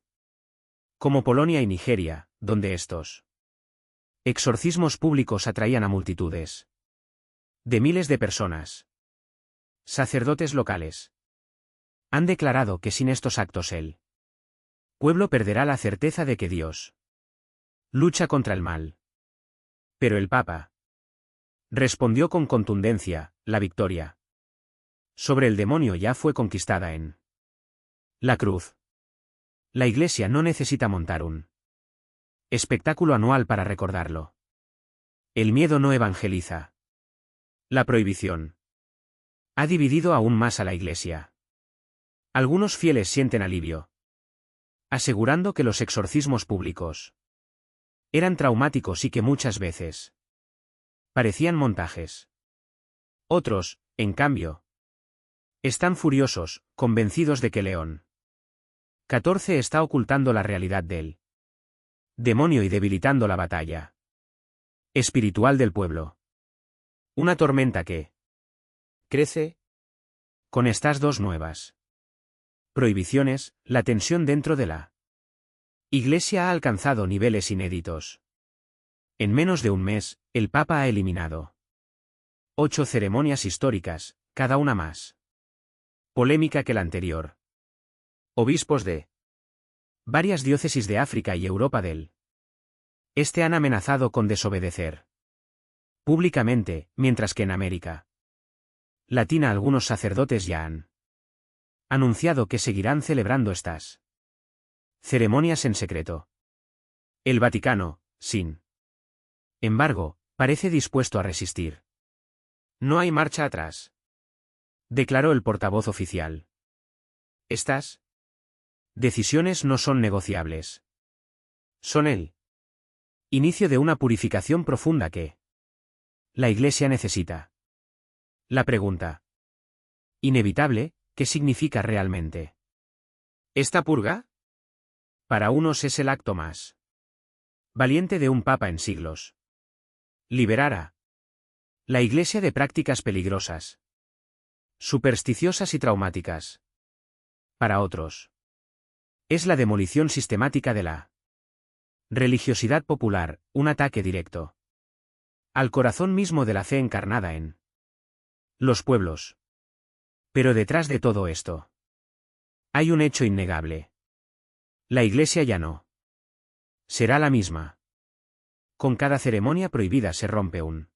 como Polonia y Nigeria, donde estos exorcismos públicos atraían a multitudes de miles de personas. Sacerdotes locales han declarado que sin estos actos el pueblo perderá la certeza de que Dios lucha contra el mal. Pero el Papa respondió con contundencia: la victoria sobre el demonio ya fue conquistada en la cruz. La Iglesia no necesita montar un espectáculo anual para recordarlo. El miedo no evangeliza. La prohibición ha dividido aún más a la Iglesia. Algunos fieles sienten alivio, asegurando que los exorcismos públicos eran traumáticos y que muchas veces parecían montajes. Otros, en cambio, están furiosos, convencidos de que León XIV está ocultando la realidad del demonio y debilitando la batalla espiritual del pueblo. Una tormenta que crece con estas dos nuevas prohibiciones, la tensión dentro de la Iglesia ha alcanzado niveles inéditos. En menos de un mes, el Papa ha eliminado 8 ceremonias históricas, cada una más polémica que la anterior. Obispos de varias diócesis de África y Europa del Este han amenazado con desobedecer públicamente, mientras que en América Latina algunos sacerdotes ya han anunciado que seguirán celebrando estas ceremonias en secreto. El Vaticano, sin embargo, parece dispuesto a resistir. No hay marcha atrás, declaró el portavoz oficial. Estas decisiones no son negociables. Son el inicio de una purificación profunda que la Iglesia necesita. La pregunta inevitable, ¿qué significa realmente esta purga? Para unos es el acto más valiente de un papa en siglos. Liberar a la Iglesia de prácticas peligrosas, supersticiosas y traumáticas. Para otros, es la demolición sistemática de la religiosidad popular, un ataque directo al corazón mismo de la fe encarnada en los pueblos. Pero detrás de todo esto, hay un hecho innegable. La Iglesia ya no será la misma. Con cada ceremonia prohibida se rompe un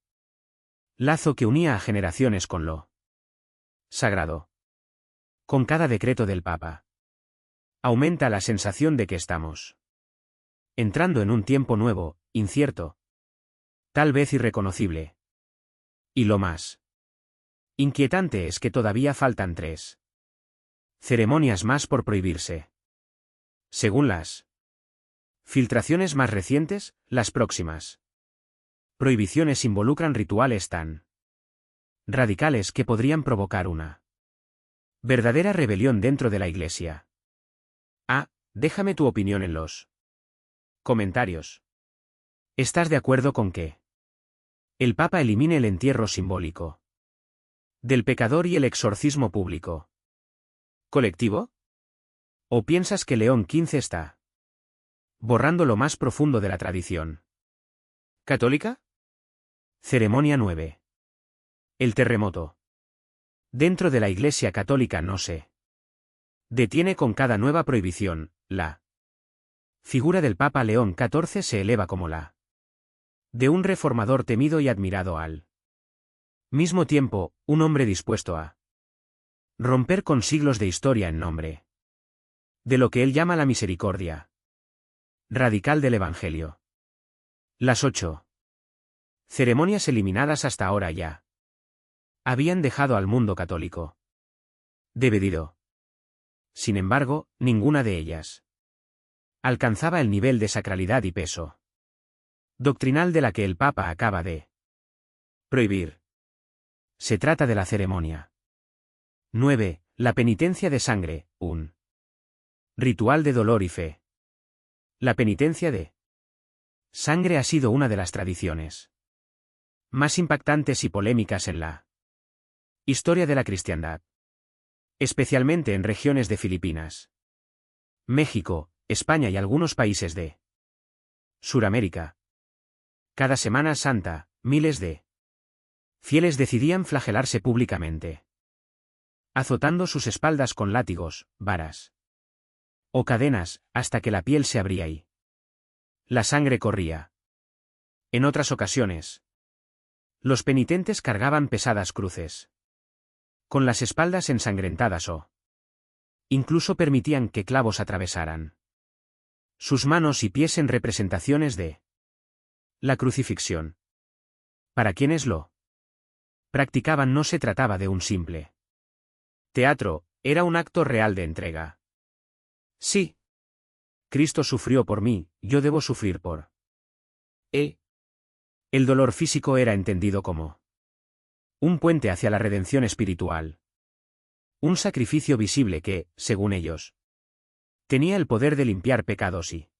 lazo que unía a generaciones con lo sagrado. Con cada decreto del Papa, aumenta la sensación de que estamos entrando en un tiempo nuevo, incierto, tal vez irreconocible. Y lo más inquietante es que todavía faltan 3 ceremonias más por prohibirse. Según las filtraciones más recientes, las próximas prohibiciones involucran rituales tan radicales que podrían provocar una verdadera rebelión dentro de la Iglesia. Déjame tu opinión en los comentarios. ¿Estás de acuerdo con que el Papa elimine el entierro simbólico del pecador y el exorcismo público colectivo? ¿O piensas que León XV está borrando lo más profundo de la tradición católica? Ceremonia 9. El terremoto. Dentro de la Iglesia Católica no se detiene con cada nueva prohibición. La figura del Papa León XIV se eleva como la de un reformador temido y admirado al mismo tiempo, un hombre dispuesto a romper con siglos de historia en nombre de lo que él llama la misericordia radical del Evangelio. Las 8 ceremonias eliminadas hasta ahora ya habían dejado al mundo católico dividido. Sin embargo, ninguna de ellas alcanzaba el nivel de sacralidad y peso doctrinal de la que el Papa acaba de prohibir. Se trata de la ceremonia 9, la penitencia de sangre, un ritual de dolor y fe. La penitencia de sangre ha sido una de las tradiciones más impactantes y polémicas en la historia de la cristiandad, especialmente en regiones de Filipinas, México, España y algunos países de Suramérica. Cada Semana Santa, miles de fieles decidían flagelarse públicamente, azotando sus espaldas con látigos, varas o cadenas, hasta que la piel se abría y la sangre corría. En otras ocasiones, los penitentes cargaban pesadas cruces con las espaldas ensangrentadas o incluso permitían que clavos atravesaran sus manos y pies en representaciones de la crucifixión. Para quienes lo practicaban no se trataba de un simple teatro, era un acto real de entrega. Sí. Cristo sufrió por mí, yo debo sufrir por él. El dolor físico era entendido como un puente hacia la redención espiritual. Un sacrificio visible que, según ellos, tenía el poder de limpiar pecados y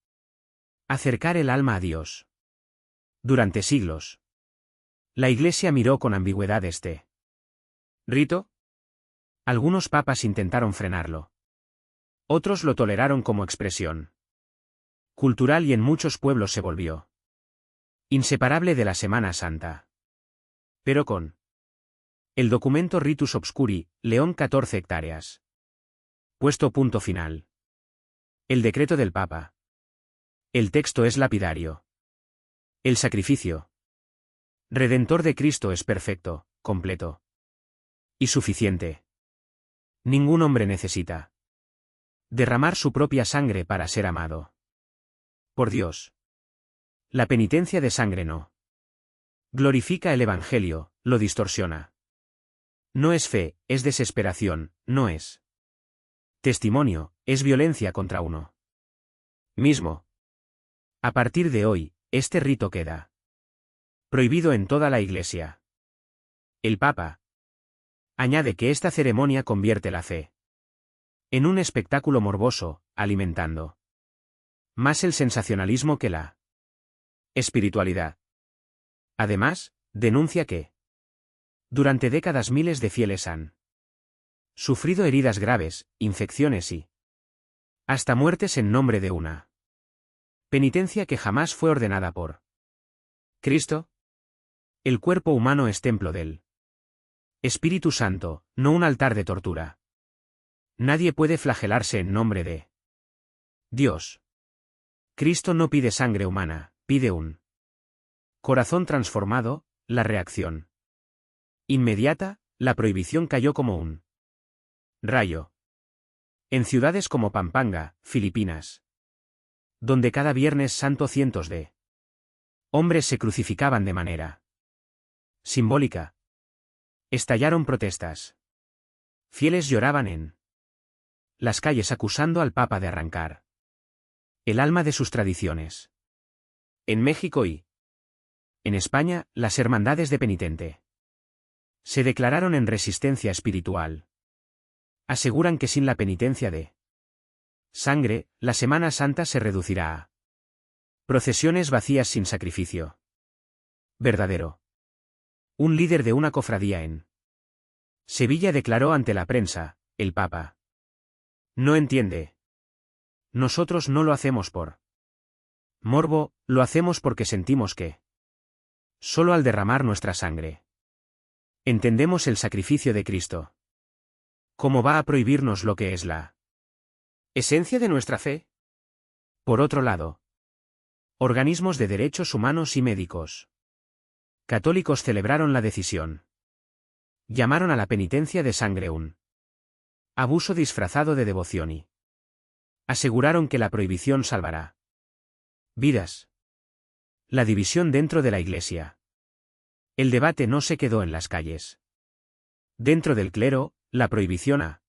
acercar el alma a Dios. Durante siglos, la Iglesia miró con ambigüedad este rito. Algunos papas intentaron frenarlo. Otros lo toleraron como expresión cultural y en muchos pueblos se volvió inseparable de la Semana Santa. Pero con el documento Ritus Obscuri, León 14 hectáreas. Puesto punto final. El decreto del Papa. El texto es lapidario. El sacrificio redentor de Cristo es perfecto, completo y suficiente. Ningún hombre necesita derramar su propia sangre para ser amado por Dios. La penitencia de sangre no glorifica el Evangelio, lo distorsiona. No es fe, es desesperación, no es testimonio, es violencia contra uno mismo. A partir de hoy, este rito queda prohibido en toda la Iglesia. El Papa añade que esta ceremonia convierte la fe en un espectáculo morboso, alimentando más el sensacionalismo que la espiritualidad. Además, denuncia que durante décadas miles de fieles han sufrido heridas graves, infecciones y hasta muertes en nombre de una penitencia que jamás fue ordenada por Cristo. El cuerpo humano es templo del Espíritu Santo, no un altar de tortura. Nadie puede flagelarse en nombre de Dios. Cristo no pide sangre humana, pide un corazón transformado. La reacción inmediata, la prohibición cayó como un rayo en ciudades como Pampanga, Filipinas, donde cada Viernes Santo cientos de hombres se crucificaban de manera simbólica. Estallaron protestas. Fieles lloraban en las calles acusando al Papa de arrancar el alma de sus tradiciones. En México y en España, las hermandades de penitente se declararon en resistencia espiritual. Aseguran que sin la penitencia de sangre, la Semana Santa se reducirá a procesiones vacías sin sacrificio verdadero. Un líder de una cofradía en Sevilla declaró ante la prensa: el Papa no entiende. Nosotros no lo hacemos por morbo, lo hacemos porque sentimos que solo al derramar nuestra sangre entendemos el sacrificio de Cristo. ¿Cómo va a prohibirnos lo que es la esencia de nuestra fe? Por otro lado, organismos de derechos humanos y médicos católicos celebraron la decisión. Llamaron a la penitencia de sangre un abuso disfrazado de devoción y aseguraron que la prohibición salvará vidas. La división dentro de la Iglesia. El debate no se quedó en las calles. Dentro del clero, la prohibición ha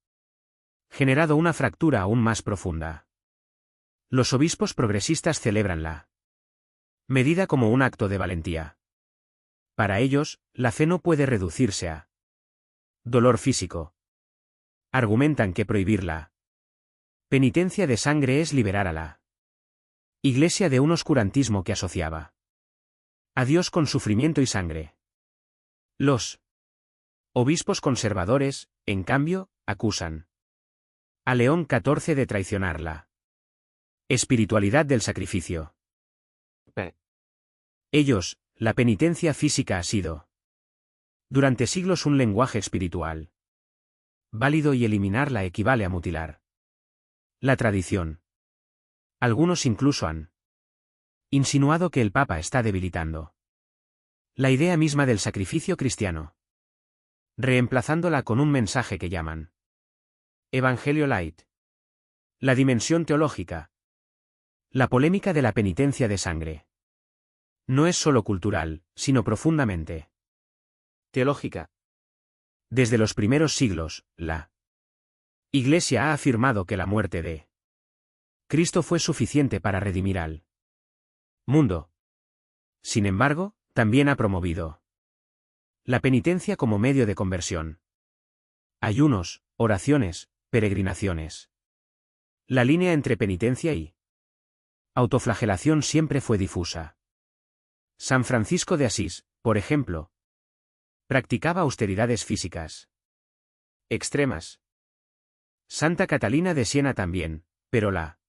generado una fractura aún más profunda. Los obispos progresistas celebran la medida como un acto de valentía. Para ellos, la fe no puede reducirse a dolor físico. Argumentan que prohibir la penitencia de sangre es liberar a la Iglesia de un oscurantismo que asociaba a Dios con sufrimiento y sangre. Los obispos conservadores, en cambio, acusan a León XIV de traicionar la espiritualidad del sacrificio. Ellos, la penitencia física ha sido durante siglos un lenguaje espiritual válido y eliminarla equivale a mutilar la tradición. Algunos incluso han insinuado que el Papa está debilitando la idea misma del sacrificio cristiano, reemplazándola con un mensaje que llaman Evangelio Light. La dimensión teológica. La polémica de la penitencia de sangre no es solo cultural, sino profundamente teológica. Desde los primeros siglos, la Iglesia ha afirmado que la muerte de Cristo fue suficiente para redimir al mundo. Sin embargo, también ha promovido la penitencia como medio de conversión. Ayunos, oraciones, peregrinaciones. La línea entre penitencia y autoflagelación siempre fue difusa. San Francisco de Asís, por ejemplo, practicaba austeridades físicas extremas. Santa Catalina de Siena también, pero la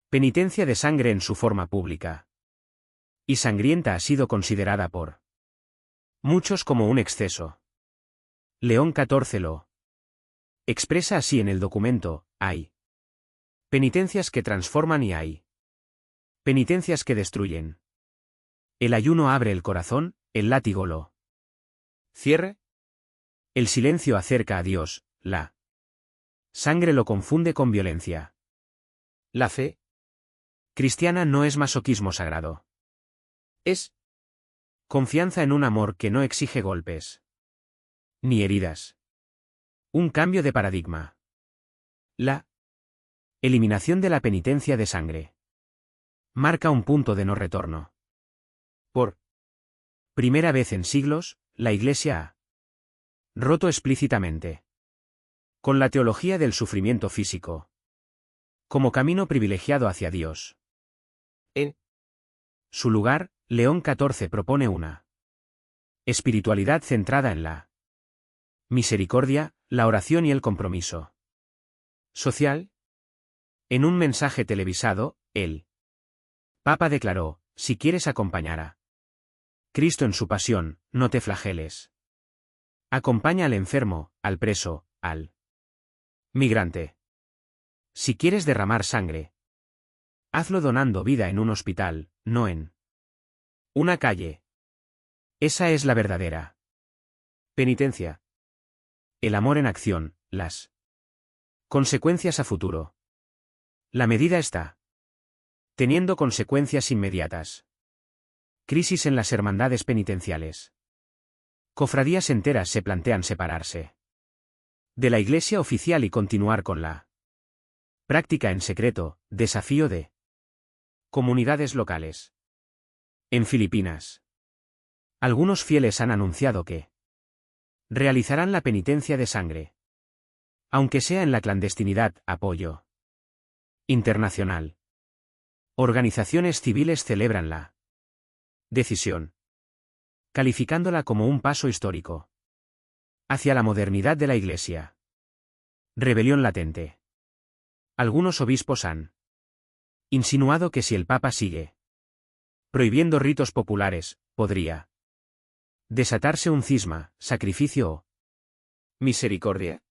Penitencia de sangre en su forma pública. Y sangrienta ha sido considerada por muchos como un exceso. León XIV lo expresa así en el documento: hay penitencias que transforman y hay penitencias que destruyen. El ayuno abre el corazón, el látigo lo cierre. El silencio acerca a Dios, la sangre lo confunde con violencia. La fe cristiana no es masoquismo sagrado. Es confianza en un amor que no exige golpes ni heridas. Un cambio de paradigma. La eliminación de la penitencia de sangre marca un punto de no retorno. Por primera vez en siglos, la Iglesia ha roto explícitamente con la teología del sufrimiento físico como camino privilegiado hacia Dios. En su lugar, León XIV propone una espiritualidad centrada en la misericordia, la oración y el compromiso social. En un mensaje televisado, el Papa declaró: si quieres acompañar a Cristo en su pasión, no te flageles. Acompaña al enfermo, al preso, al migrante. Si quieres derramar sangre, hazlo donando vida en un hospital, no en una calle. Esa es la verdadera penitencia. El amor en acción, las consecuencias a futuro. La medida está teniendo consecuencias inmediatas. Crisis en las hermandades penitenciales. Cofradías enteras se plantean separarse de la Iglesia oficial y continuar con la práctica en secreto, desafío de comunidades locales. En Filipinas, algunos fieles han anunciado que realizarán la penitencia de sangre, aunque sea en la clandestinidad. Apoyo internacional. Organizaciones civiles celebran la decisión, calificándola como un paso histórico hacia la modernidad de la Iglesia. Rebelión latente. Algunos obispos han insinuado que si el Papa sigue prohibiendo ritos populares, podría desatarse un cisma, sacrificio o misericordia.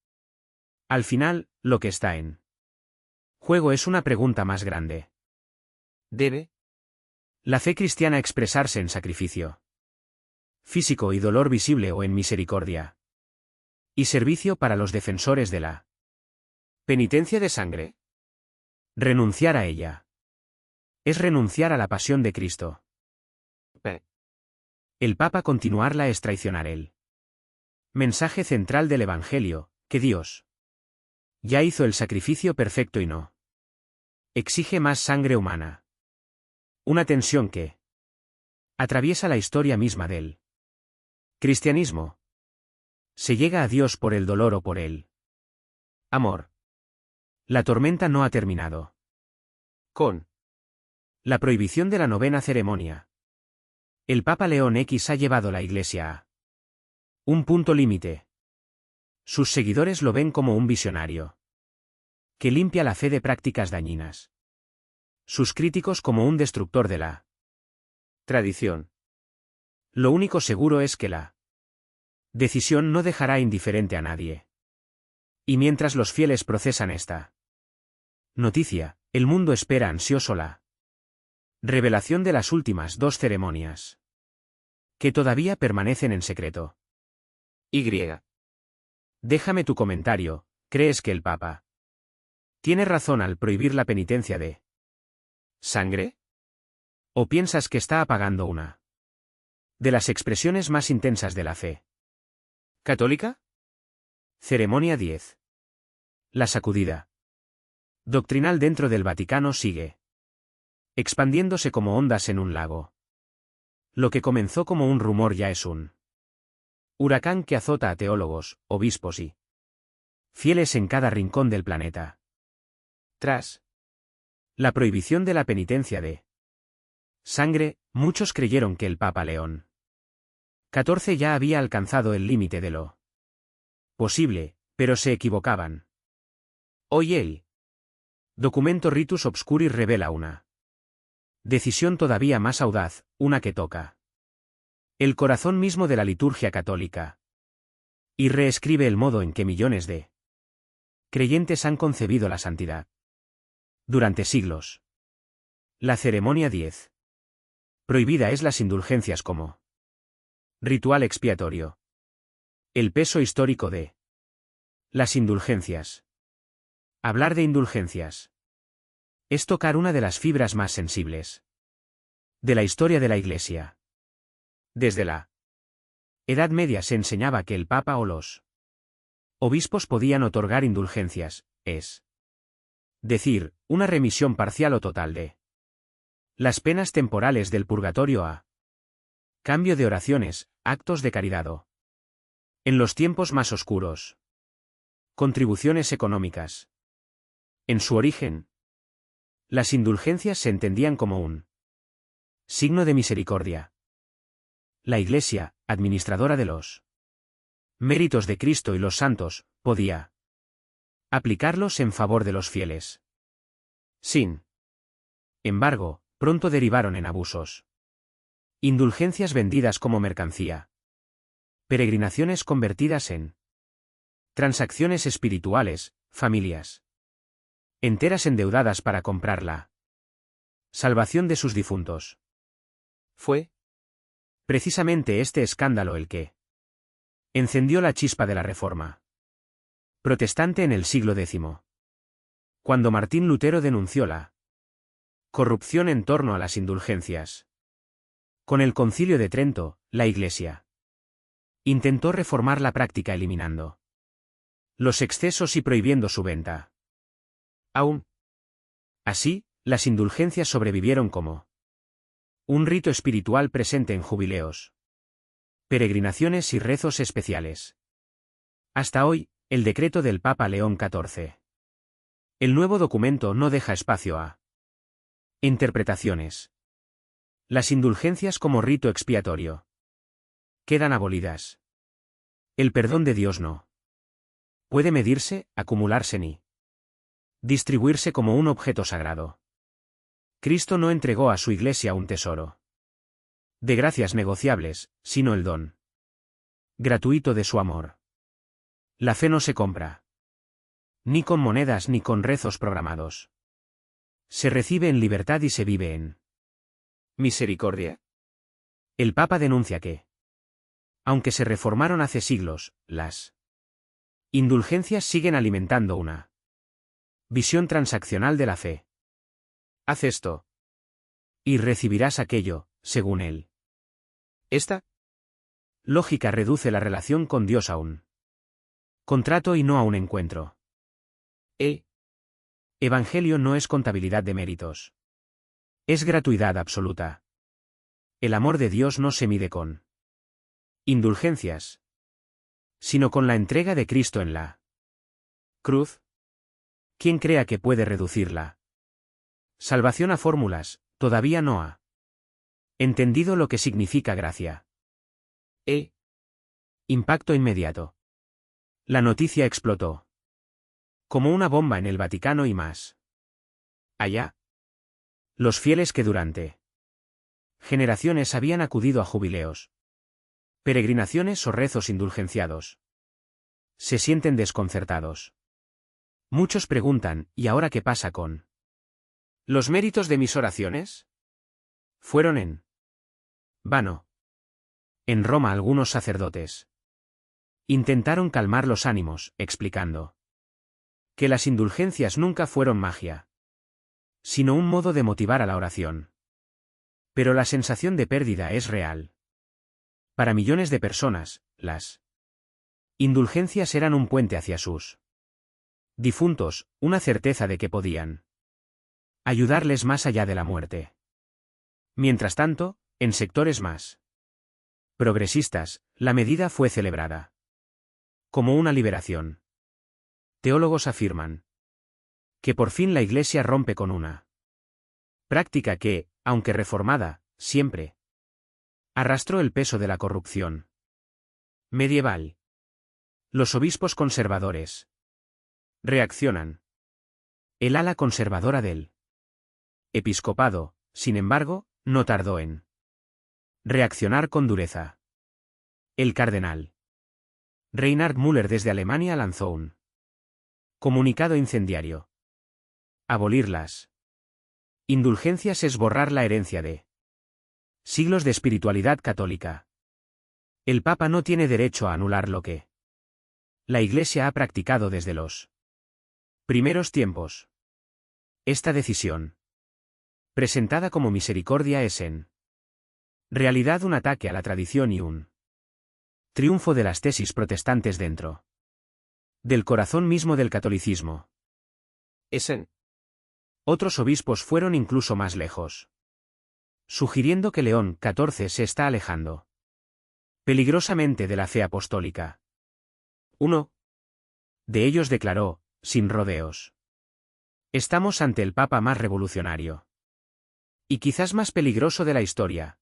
Al final, lo que está en juego es una pregunta más grande. ¿Debe la fe cristiana expresarse en sacrificio físico y dolor visible o en misericordia y servicio para los defensores de la penitencia de sangre? Renunciar a ella es renunciar a la pasión de Cristo. El Papa continuarla es traicionar el mensaje central del Evangelio, que Dios ya hizo el sacrificio perfecto y no exige más sangre humana. Una tensión que atraviesa la historia misma del cristianismo. Se llega a Dios por el dolor o por el amor. La tormenta no ha terminado. Con la prohibición de la novena ceremonia, el Papa León X ha llevado la Iglesia a un punto límite. Sus seguidores lo ven como un visionario que limpia la fe de prácticas dañinas. Sus críticos como un destructor de la tradición. Lo único seguro es que la decisión no dejará indiferente a nadie. Y mientras los fieles procesan esta noticia, el mundo espera ansioso la revelación de las últimas dos ceremonias, que todavía permanecen en secreto. Y. Déjame tu comentario. ¿Crees que el Papa tiene razón al prohibir la penitencia de sangre? ¿O piensas que está apagando una de las expresiones más intensas de la fe católica? Ceremonia 10. La sacudida doctrinal dentro del Vaticano sigue expandiéndose como ondas en un lago. Lo que comenzó como un rumor ya es un huracán que azota a teólogos, obispos y fieles en cada rincón del planeta. Tras la prohibición de la penitencia de sangre, muchos creyeron que el Papa León XIV ya había alcanzado el límite de lo posible, pero se equivocaban. Hoy el Documento Ritus Obscuris revela una decisión todavía más audaz, una que toca el corazón mismo de la liturgia católica. Y reescribe el modo en que millones de creyentes han concebido la santidad. Durante siglos. La ceremonia 10. Prohibida es las indulgencias como ritual expiatorio. El peso histórico de las indulgencias. Hablar de indulgencias es tocar una de las fibras más sensibles de la historia de la Iglesia. Desde la Edad Media se enseñaba que el Papa o los obispos podían otorgar indulgencias, es decir, una remisión parcial o total de las penas temporales del purgatorio a cambio de oraciones, actos de caridad o, en los tiempos más oscuros, contribuciones económicas. En su origen, las indulgencias se entendían como un signo de misericordia. La Iglesia, administradora de los méritos de Cristo y los santos, podía aplicarlos en favor de los fieles. Sin embargo, pronto derivaron en abusos. Indulgencias vendidas como mercancía. Peregrinaciones convertidas en transacciones espirituales, familias enteras endeudadas para comprar la salvación de sus difuntos. Fue precisamente este escándalo el que encendió la chispa de la Reforma protestante en el siglo X. Cuando Martín Lutero denunció la corrupción en torno a las indulgencias. Con el Concilio de Trento, la Iglesia intentó reformar la práctica eliminando los excesos y prohibiendo su venta. Aún así, las indulgencias sobrevivieron como un rito espiritual presente en jubileos, peregrinaciones y rezos especiales. Hasta hoy, el decreto del Papa León XIV. El nuevo documento no deja espacio a interpretaciones. Las indulgencias como rito expiatorio quedan abolidas. El perdón de Dios no puede medirse, acumularse ni distribuirse como un objeto sagrado. Cristo no entregó a su Iglesia un tesoro de gracias negociables, sino el don gratuito de su amor. La fe no se compra, ni con monedas ni con rezos programados. Se recibe en libertad y se vive en misericordia. El Papa denuncia que, aunque se reformaron hace siglos, las indulgencias siguen alimentando una visión transaccional de la fe. Haz esto y recibirás aquello, según él. Esta lógica reduce la relación con Dios a un contrato y no a un encuentro. Evangelio no es contabilidad de méritos. Es gratuidad absoluta. El amor de Dios no se mide con indulgencias, sino con la entrega de Cristo en la cruz. Quien crea que puede reducirla salvación a fórmulas, todavía no ha entendido lo que significa gracia. Impacto inmediato. La noticia explotó como una bomba en el Vaticano y más allá. Los fieles que durante generaciones habían acudido a jubileos, peregrinaciones o rezos indulgenciados, se sienten desconcertados. Muchos preguntan, ¿y ahora qué pasa con los méritos de mis oraciones? Fueron en vano. En Roma algunos sacerdotes intentaron calmar los ánimos, explicando que las indulgencias nunca fueron magia, sino un modo de motivar a la oración. Pero la sensación de pérdida es real. Para millones de personas, las indulgencias eran un puente hacia sus difuntos, una certeza de que podían ayudarles más allá de la muerte. Mientras tanto, en sectores más progresistas, la medida fue celebrada como una liberación. Teólogos afirman que por fin la Iglesia rompe con una práctica que, aunque reformada, siempre arrastró el peso de la corrupción medieval. Los obispos conservadores reaccionan El ala conservadora del episcopado, sin embargo, no tardó en reaccionar con dureza. El cardenal Reinhard Müller desde Alemania lanzó un comunicado incendiario. Abolir las indulgencias es borrar la herencia de siglos de espiritualidad católica. El Papa no tiene derecho a anular lo que la Iglesia ha practicado desde los primeros tiempos. Esta decisión, presentada como misericordia, es en realidad un ataque a la tradición y un triunfo de las tesis protestantes dentro del corazón mismo del catolicismo. Otros obispos fueron incluso más lejos, sugiriendo que León XIV se está alejando peligrosamente de la fe apostólica. Uno de ellos declaró, sin rodeos: estamos ante el Papa más revolucionario y quizás más peligroso de la historia.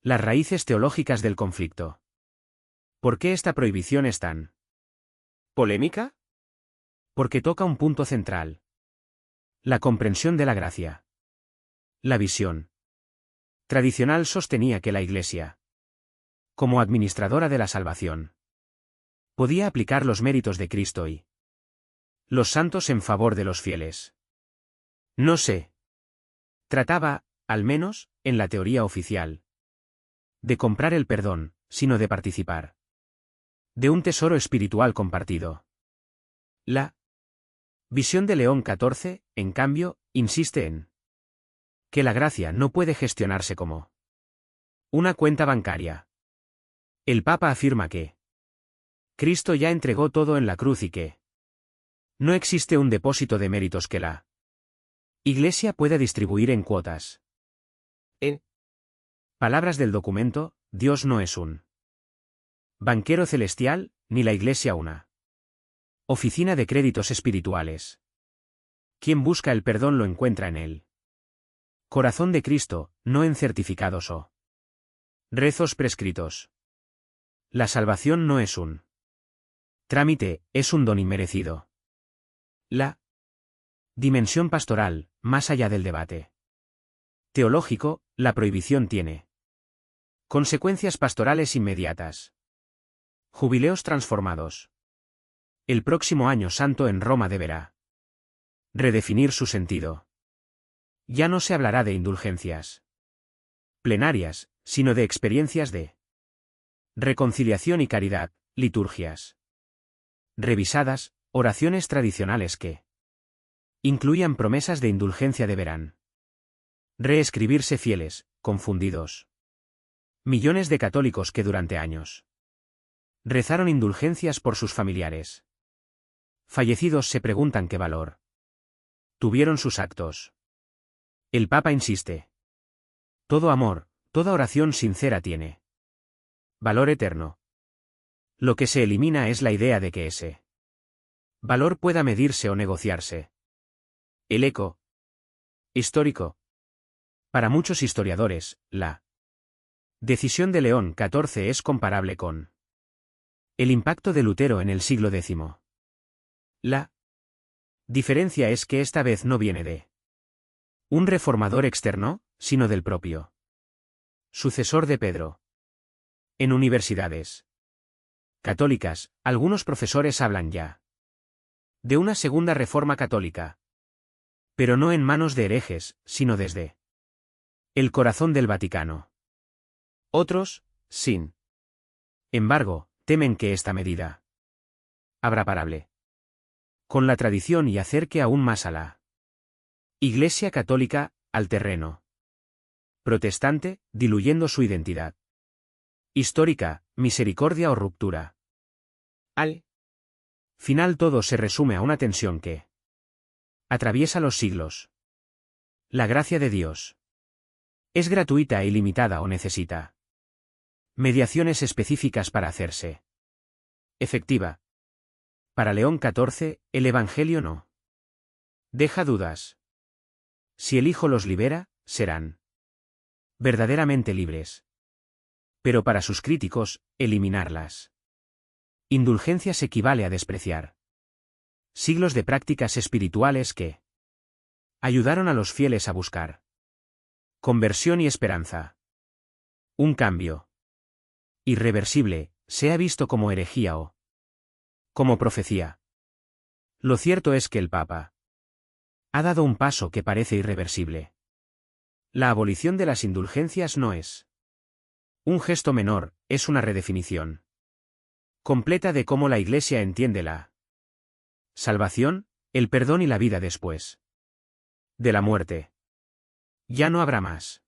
Las raíces teológicas del conflicto. ¿Por qué esta prohibición es tan polémica? Porque toca un punto central: la comprensión de la gracia. La visión tradicional sostenía que la Iglesia, como administradora de la salvación, podía aplicar los méritos de Cristo y los santos en favor de los fieles. No se trataba, al menos, en la teoría oficial, de comprar el perdón, sino de participar de un tesoro espiritual compartido. La visión de León XIV, en cambio, insiste en que la gracia no puede gestionarse como una cuenta bancaria. El Papa afirma que Cristo ya entregó todo en la cruz y que no existe un depósito de méritos que la Iglesia pueda distribuir en cuotas. En palabras del documento, Dios no es un banquero celestial, ni la Iglesia una oficina de créditos espirituales. Quien busca el perdón lo encuentra en él. Corazón de Cristo, no en certificados o rezos prescritos. La salvación no es un trámite, es un don inmerecido. La dimensión pastoral, más allá del debate teológico, la prohibición tiene consecuencias pastorales inmediatas. Jubileos transformados. El próximo año santo en Roma deberá redefinir su sentido. Ya no se hablará de indulgencias plenarias, sino de experiencias de reconciliación y caridad, liturgias revisadas, oraciones tradicionales que incluyan promesas de indulgencia deberán reescribirse fieles, confundidos. Millones de católicos que durante años rezaron indulgencias por sus familiares fallecidos se preguntan qué valor tuvieron sus actos. El Papa insiste: todo amor, toda oración sincera tiene valor eterno. Lo que se elimina es la idea de que ese valor pueda medirse o negociarse. El eco histórico. Para muchos historiadores, la decisión de León XIV es comparable con el impacto de Lutero en el siglo X. La diferencia es que esta vez no viene de un reformador externo, sino del propio sucesor de Pedro. En universidades católicas, algunos profesores hablan ya de una segunda reforma católica. Pero no en manos de herejes, sino desde el corazón del Vaticano. Otros, sin embargo, temen que esta medida habrá parable con la tradición y acerque aún más a la Iglesia católica al terreno protestante, diluyendo su identidad histórica, misericordia o ruptura. Al final todo se resume a una tensión que atraviesa los siglos. La gracia de Dios es gratuita e ilimitada o necesita mediaciones específicas para hacerse efectiva. Para León XIV, el Evangelio no deja dudas. Si el Hijo los libera, serán verdaderamente libres. Pero para sus críticos, eliminarlas indulgencias equivale a despreciar Siglos de prácticas espirituales que ayudaron a los fieles a buscar conversión y esperanza. Un cambio irreversible, sea visto como herejía o como profecía. Lo cierto es que el Papa ha dado un paso que parece irreversible. La abolición de las indulgencias no es un gesto menor, es una redefinición completa de cómo la Iglesia entiende la salvación, el perdón y la vida después de la muerte. Ya no habrá más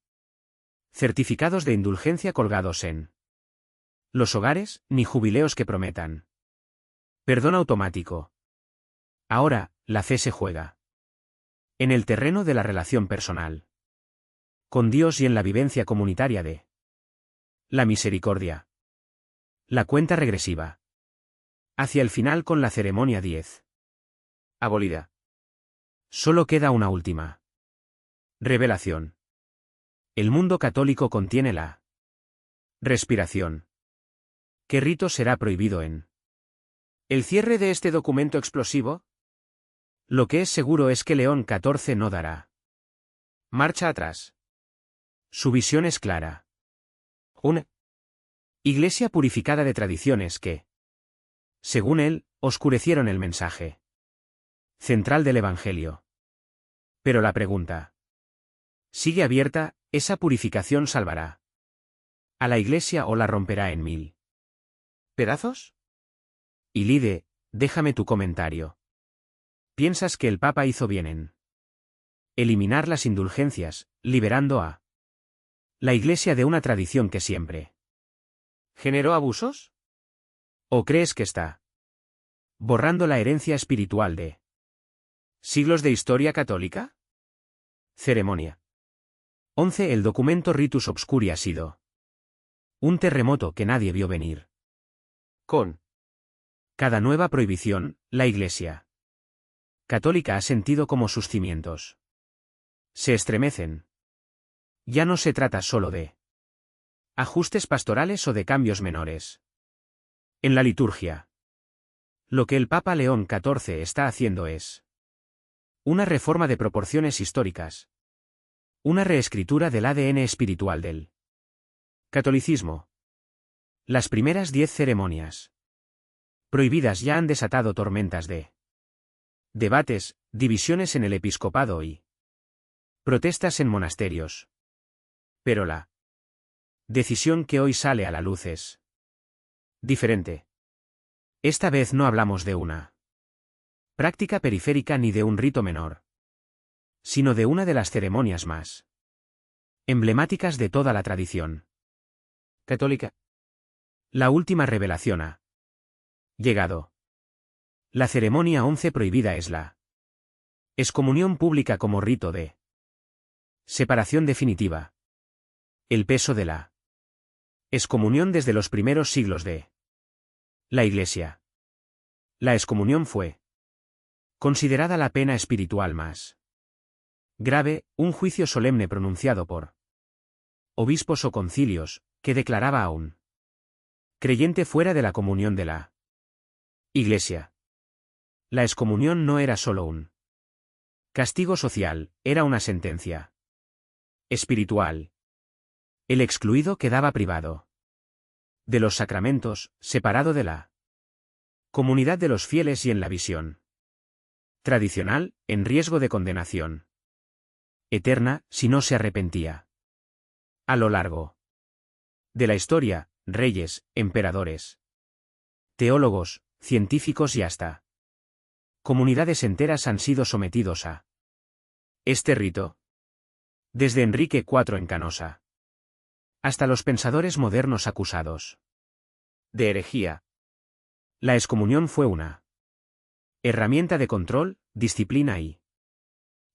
certificados de indulgencia colgados en los hogares, ni jubileos que prometan perdón automático. Ahora, la fe se juega en el terreno de la relación personal con Dios y en la vivencia comunitaria de la misericordia. La cuenta regresiva hacia el final con la ceremonia 10 abolida. Solo queda una última revelación. El mundo católico contiene la respiración. ¿Qué rito será prohibido en el cierre de este documento explosivo? Lo que es seguro es que León XIV no dará marcha atrás. Su visión es clara. Una iglesia purificada de tradiciones que, según él, oscurecieron el mensaje central del Evangelio. Pero la pregunta sigue abierta: ¿esa purificación salvará a la Iglesia o la romperá en 1000 pedazos? Y Lide, déjame tu comentario. ¿Piensas que el Papa hizo bien en eliminar las indulgencias, liberando a la Iglesia de una tradición que siempre generó abusos? ¿O crees que está borrando la herencia espiritual de siglos de historia católica? Ceremonia 11. El documento Ritus Obscuri ha sido un terremoto que nadie vio venir. Con cada nueva prohibición, la Iglesia católica ha sentido como sus cimientos se estremecen. Ya no se trata solo de ajustes pastorales o de cambios menores en la liturgia. Lo que el Papa León XIV está haciendo es una reforma de proporciones históricas, una reescritura del ADN espiritual del catolicismo. Las primeras 10 ceremonias prohibidas ya han desatado tormentas de debates, divisiones en el episcopado y protestas en monasterios. Pero la decisión que hoy sale a la luz es diferente. Esta vez no hablamos de una práctica periférica ni de un rito menor, sino de una de las ceremonias más emblemáticas de toda la tradición católica. La última revelación ha llegado. La ceremonia 11 prohibida es la excomunión pública como rito de separación definitiva. El peso de la excomunión desde los primeros siglos de la Iglesia. La excomunión fue considerada la pena espiritual más grave, un juicio solemne pronunciado por obispos o concilios, que declaraba a un creyente fuera de la comunión de la Iglesia. La excomunión no era solo un castigo social, era una sentencia espiritual. El excluido quedaba privado de los sacramentos, separado de la comunidad de los fieles y en la visión tradicional, en riesgo de condenación eterna, si no se arrepentía. A lo largo de la historia, reyes, emperadores, teólogos, científicos y hasta comunidades enteras han sido sometidos a este rito. Desde Enrique IV en Canosa hasta los pensadores modernos acusados de herejía. La excomunión fue una herramienta de control, disciplina y,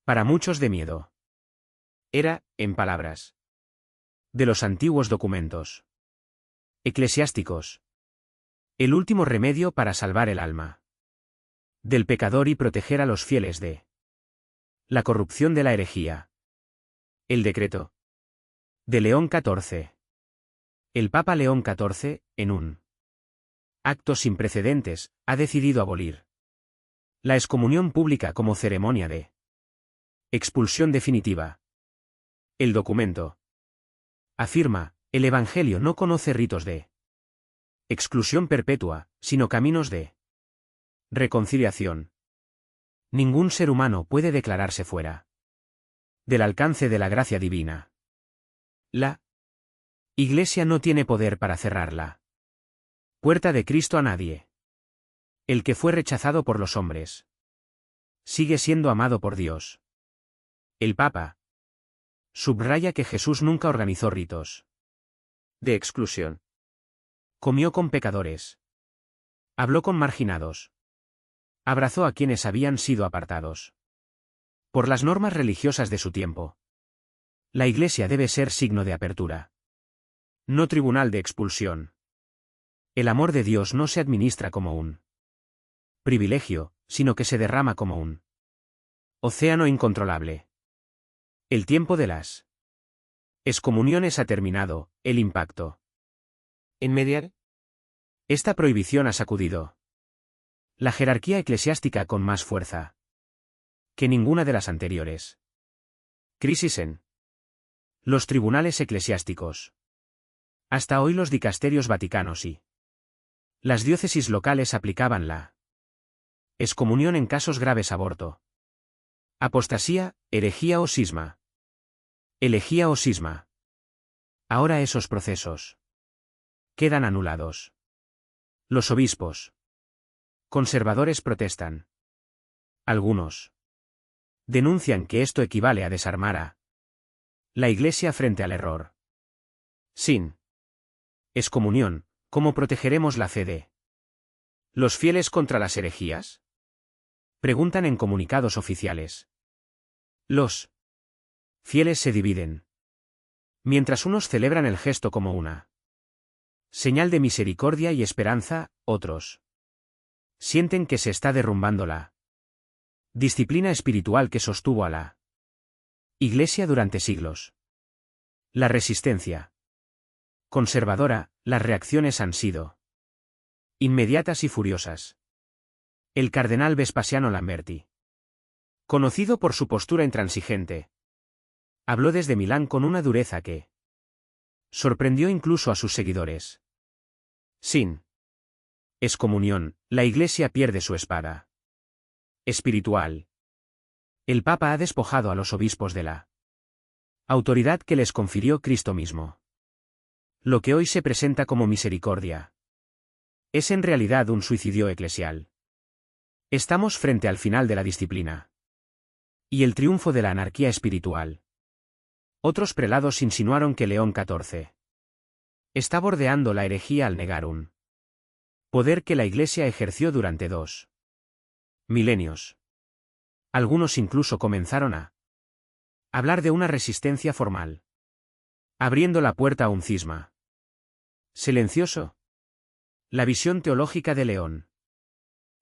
para muchos, de miedo. Era, en palabras de los antiguos documentos eclesiásticos, el último remedio para salvar el alma del pecador y proteger a los fieles de la corrupción de la herejía. El decreto de León XIV. El Papa León XIV, en un acto sin precedentes, ha decidido abolir La excomunión pública como ceremonia de expulsión definitiva. El documento afirma, el Evangelio no conoce ritos de exclusión perpetua, sino caminos de reconciliación. Ningún ser humano puede declararse fuera del alcance de la gracia divina. La Iglesia no tiene poder para cerrar la puerta de Cristo a nadie. El que fue rechazado por los hombres sigue siendo amado por Dios. El Papa subraya que Jesús nunca organizó ritos de exclusión. Comió con pecadores. Habló con marginados. Abrazó a quienes habían sido apartados por las normas religiosas de su tiempo. La Iglesia debe ser signo de apertura, no tribunal de expulsión. El amor de Dios no se administra como un privilegio, sino que se derrama como un océano incontrolable. El tiempo de las excomuniones ha terminado, el impacto en mediar. Esta prohibición ha sacudido la jerarquía eclesiástica con más fuerza que ninguna de las anteriores. Crisis en los tribunales eclesiásticos. Hasta hoy los dicasterios vaticanos y las diócesis locales aplicaban la excomunión en casos graves: aborto, apostasía, herejía o cisma. Herejía o cisma. Ahora esos procesos quedan anulados. Los obispos conservadores protestan. Algunos denuncian que esto equivale a desarmar a la Iglesia frente al error. Sin excomunión, ¿cómo protegeremos la fe de los fieles contra las herejías? Preguntan en comunicados oficiales. Los fieles se dividen. Mientras unos celebran el gesto como una señal de misericordia y esperanza, otros sienten que se está derrumbando la disciplina espiritual que sostuvo a la Iglesia durante siglos. La resistencia conservadora, las reacciones han sido inmediatas y furiosas. El cardenal Vespasiano Lamberti, conocido por su postura intransigente, habló desde Milán con una dureza que sorprendió incluso a sus seguidores. Sin excomunión, la Iglesia pierde su espada espiritual. El Papa ha despojado a los obispos de la autoridad que les confirió Cristo mismo. Lo que hoy se presenta como misericordia es en realidad un suicidio eclesial. Estamos frente al final de la disciplina y el triunfo de la anarquía espiritual. Otros prelados insinuaron que León XIV está bordeando la herejía al negar un poder que la Iglesia ejerció durante 2 milenios. Algunos incluso comenzaron a hablar de una resistencia formal, abriendo la puerta a un cisma silencioso. La visión teológica de León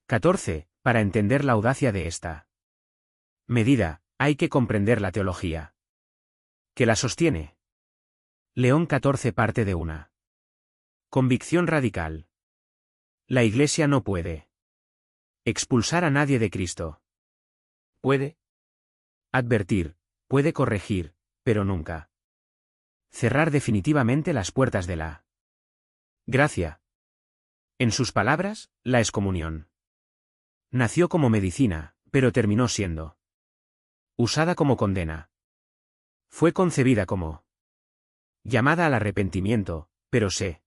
XIV, para entender la audacia de esta medida, hay que comprender la teología que la sostiene. León XIV parte de una convicción radical. La Iglesia no puede expulsar a nadie de Cristo. Puede advertir, puede corregir, pero nunca cerrar definitivamente las puertas de la gracia. En sus palabras, la excomunión nació como medicina, pero terminó siendo usada como condena. Fue concebida como llamada al arrepentimiento, pero se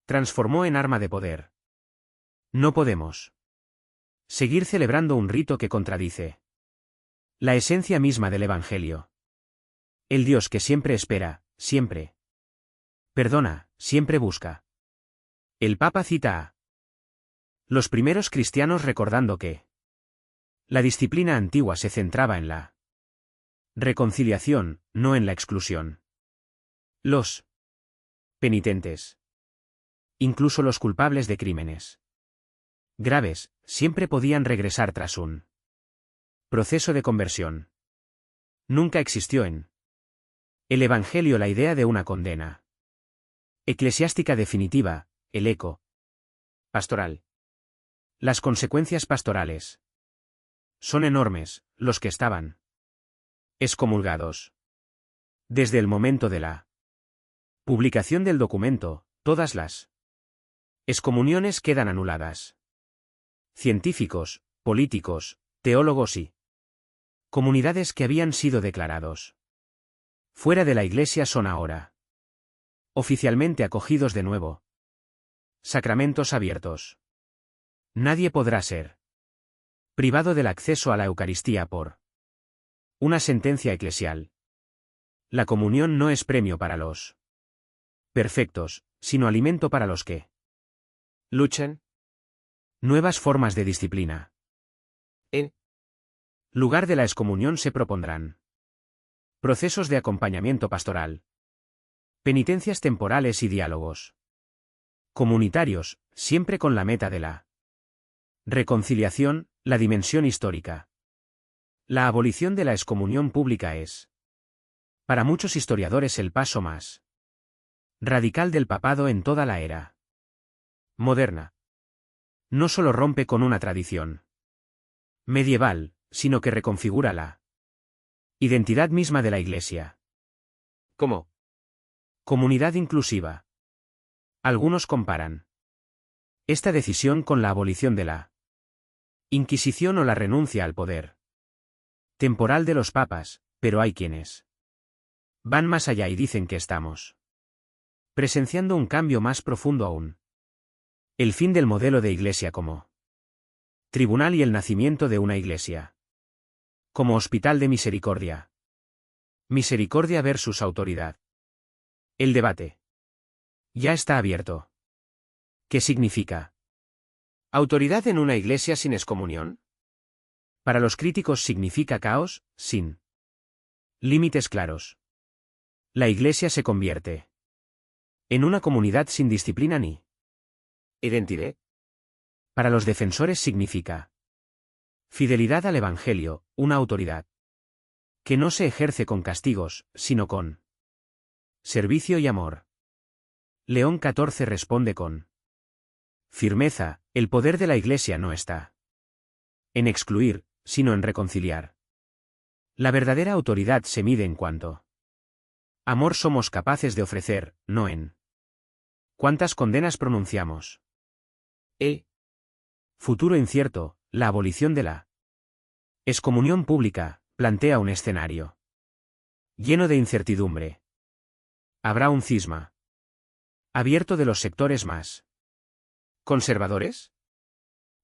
transformó en arma de poder. No podemos seguir celebrando un rito que contradice la esencia misma del Evangelio. El Dios que siempre espera, siempre perdona, siempre busca. El Papa cita a los primeros cristianos recordando que la disciplina antigua se centraba en la reconciliación, no en la exclusión. Los penitentes, incluso los culpables de crímenes graves, siempre podían regresar tras un proceso de conversión. Nunca existió en el Evangelio la idea de una condena eclesiástica definitiva, el eco pastoral. Las consecuencias pastorales Son enormes, los que estaban excomulgados. Desde el momento de la publicación del documento, todas las excomuniones quedan anuladas. Científicos, políticos, teólogos y comunidades que habían sido declarados fuera de la Iglesia son ahora oficialmente acogidos de nuevo. Sacramentos abiertos. Nadie podrá ser privado del acceso a la Eucaristía por una sentencia eclesial. La comunión no es premio para los perfectos, sino alimento para los que luchan. Nuevas formas de disciplina. En lugar de la excomunión se propondrán procesos de acompañamiento pastoral, penitencias temporales y diálogos comunitarios, siempre con la meta de la reconciliación, la dimensión histórica. La abolición de la excomunión pública es, para muchos historiadores, el paso más radical del papado en toda la era moderna. No solo rompe con una tradición medieval, sino que reconfigura la identidad misma de la Iglesia. ¿Cómo? Comunidad inclusiva. Algunos comparan esta decisión con la abolición de la Inquisición o la renuncia al poder temporal de los papas, pero hay quienes van más allá y dicen que estamos presenciando un cambio más profundo aún. El fin del modelo de Iglesia como tribunal y el nacimiento de una Iglesia como hospital de misericordia. Misericordia versus autoridad. El debate ya está abierto. ¿Qué significa ¿Autoridad en una iglesia sin excomunión? Para los críticos significa caos, sin límites claros. La Iglesia se convierte en una comunidad sin disciplina ni identidad. Para los defensores significa fidelidad al Evangelio, una autoridad que no se ejerce con castigos, sino con servicio y amor. León XIV responde con firmeza: el poder de la Iglesia no está en excluir, sino en reconciliar. La verdadera autoridad se mide en cuanto amor somos capaces de ofrecer, no en cuántas condenas pronunciamos. Futuro incierto. La abolición de la excomunión pública plantea un escenario lleno de incertidumbre. Habrá un cisma abierto de los sectores más ¿Conservadores?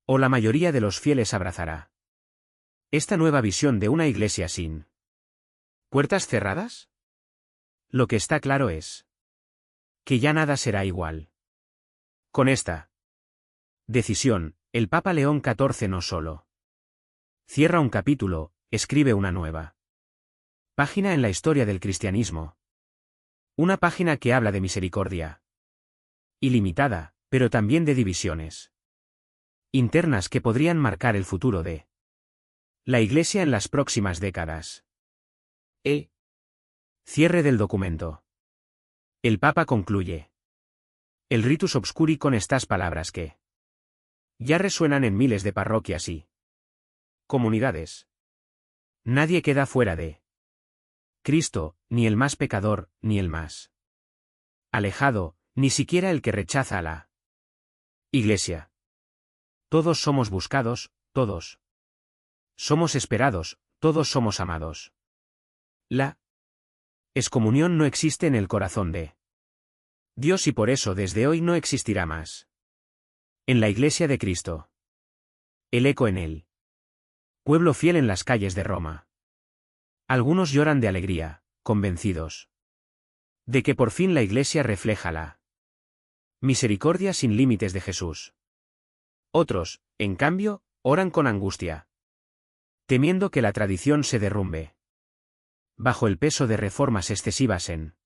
o la mayoría de los fieles abrazará esta nueva visión de una Iglesia sin ¿Puertas cerradas? Lo que está claro es que ya nada será igual. Con esta decisión, el Papa León XIV no solo cierra un capítulo, escribe una nueva página en la historia del cristianismo. Una página que habla de misericordia ilimitada, pero también de divisiones internas que podrían marcar el futuro de la Iglesia en las próximas décadas. Cierre del documento. El Papa concluye el Ritus Obscuri con estas palabras que ya resuenan en miles de parroquias y comunidades. Nadie queda fuera de Cristo, ni el más pecador, ni el más alejado, ni siquiera el que rechaza a la Iglesia. Todos somos buscados, todos somos esperados, todos somos amados. La excomunión no existe en el corazón de Dios y por eso desde hoy no existirá más. En la Iglesia de Cristo. El eco en él. Pueblo fiel en las calles de Roma. Algunos lloran de alegría, convencidos de que por fin la Iglesia refleja la misericordia sin límites de Jesús. Otros, en cambio, oran con angustia, temiendo que la tradición se derrumbe bajo el peso de reformas excesivas en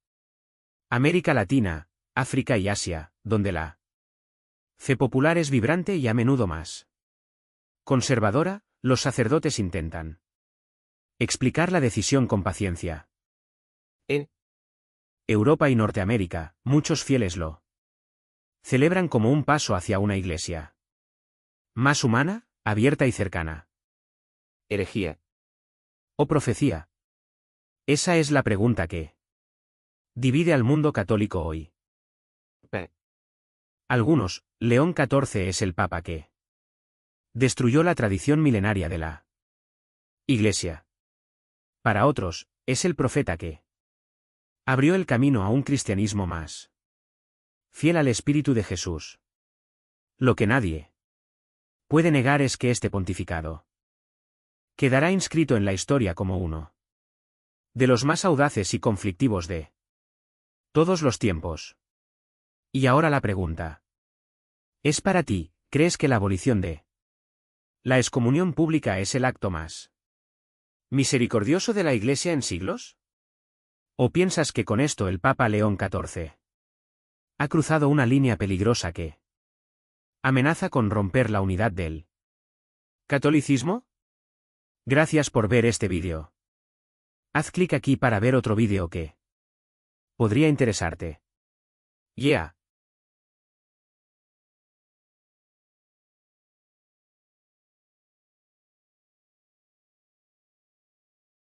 América Latina, África y Asia, donde la fe popular es vibrante y a menudo más conservadora. Los sacerdotes intentan explicar la decisión con paciencia. En Europa y Norteamérica, muchos fieles lo celebran como un paso hacia una Iglesia más humana, abierta y cercana. herejía ¿O profecía? Esa es la pregunta que divide al mundo católico hoy. P. Algunos, León XIV es el papa que destruyó la tradición milenaria de la Iglesia. Para otros, es el profeta que abrió el camino a un cristianismo más fiel al espíritu de Jesús. Lo que nadie puede negar es que este pontificado quedará inscrito en la historia como uno de los más audaces y conflictivos de todos los tiempos. Y ahora la pregunta es para ti: ¿crees que la abolición de la excomunión pública es el acto más misericordioso de la Iglesia en siglos? ¿O piensas que con esto el Papa León XIV ha cruzado una línea peligrosa que amenaza con romper la unidad del catolicismo? Gracias por ver este vídeo. Haz clic aquí para ver otro vídeo que podría interesarte. Yeah.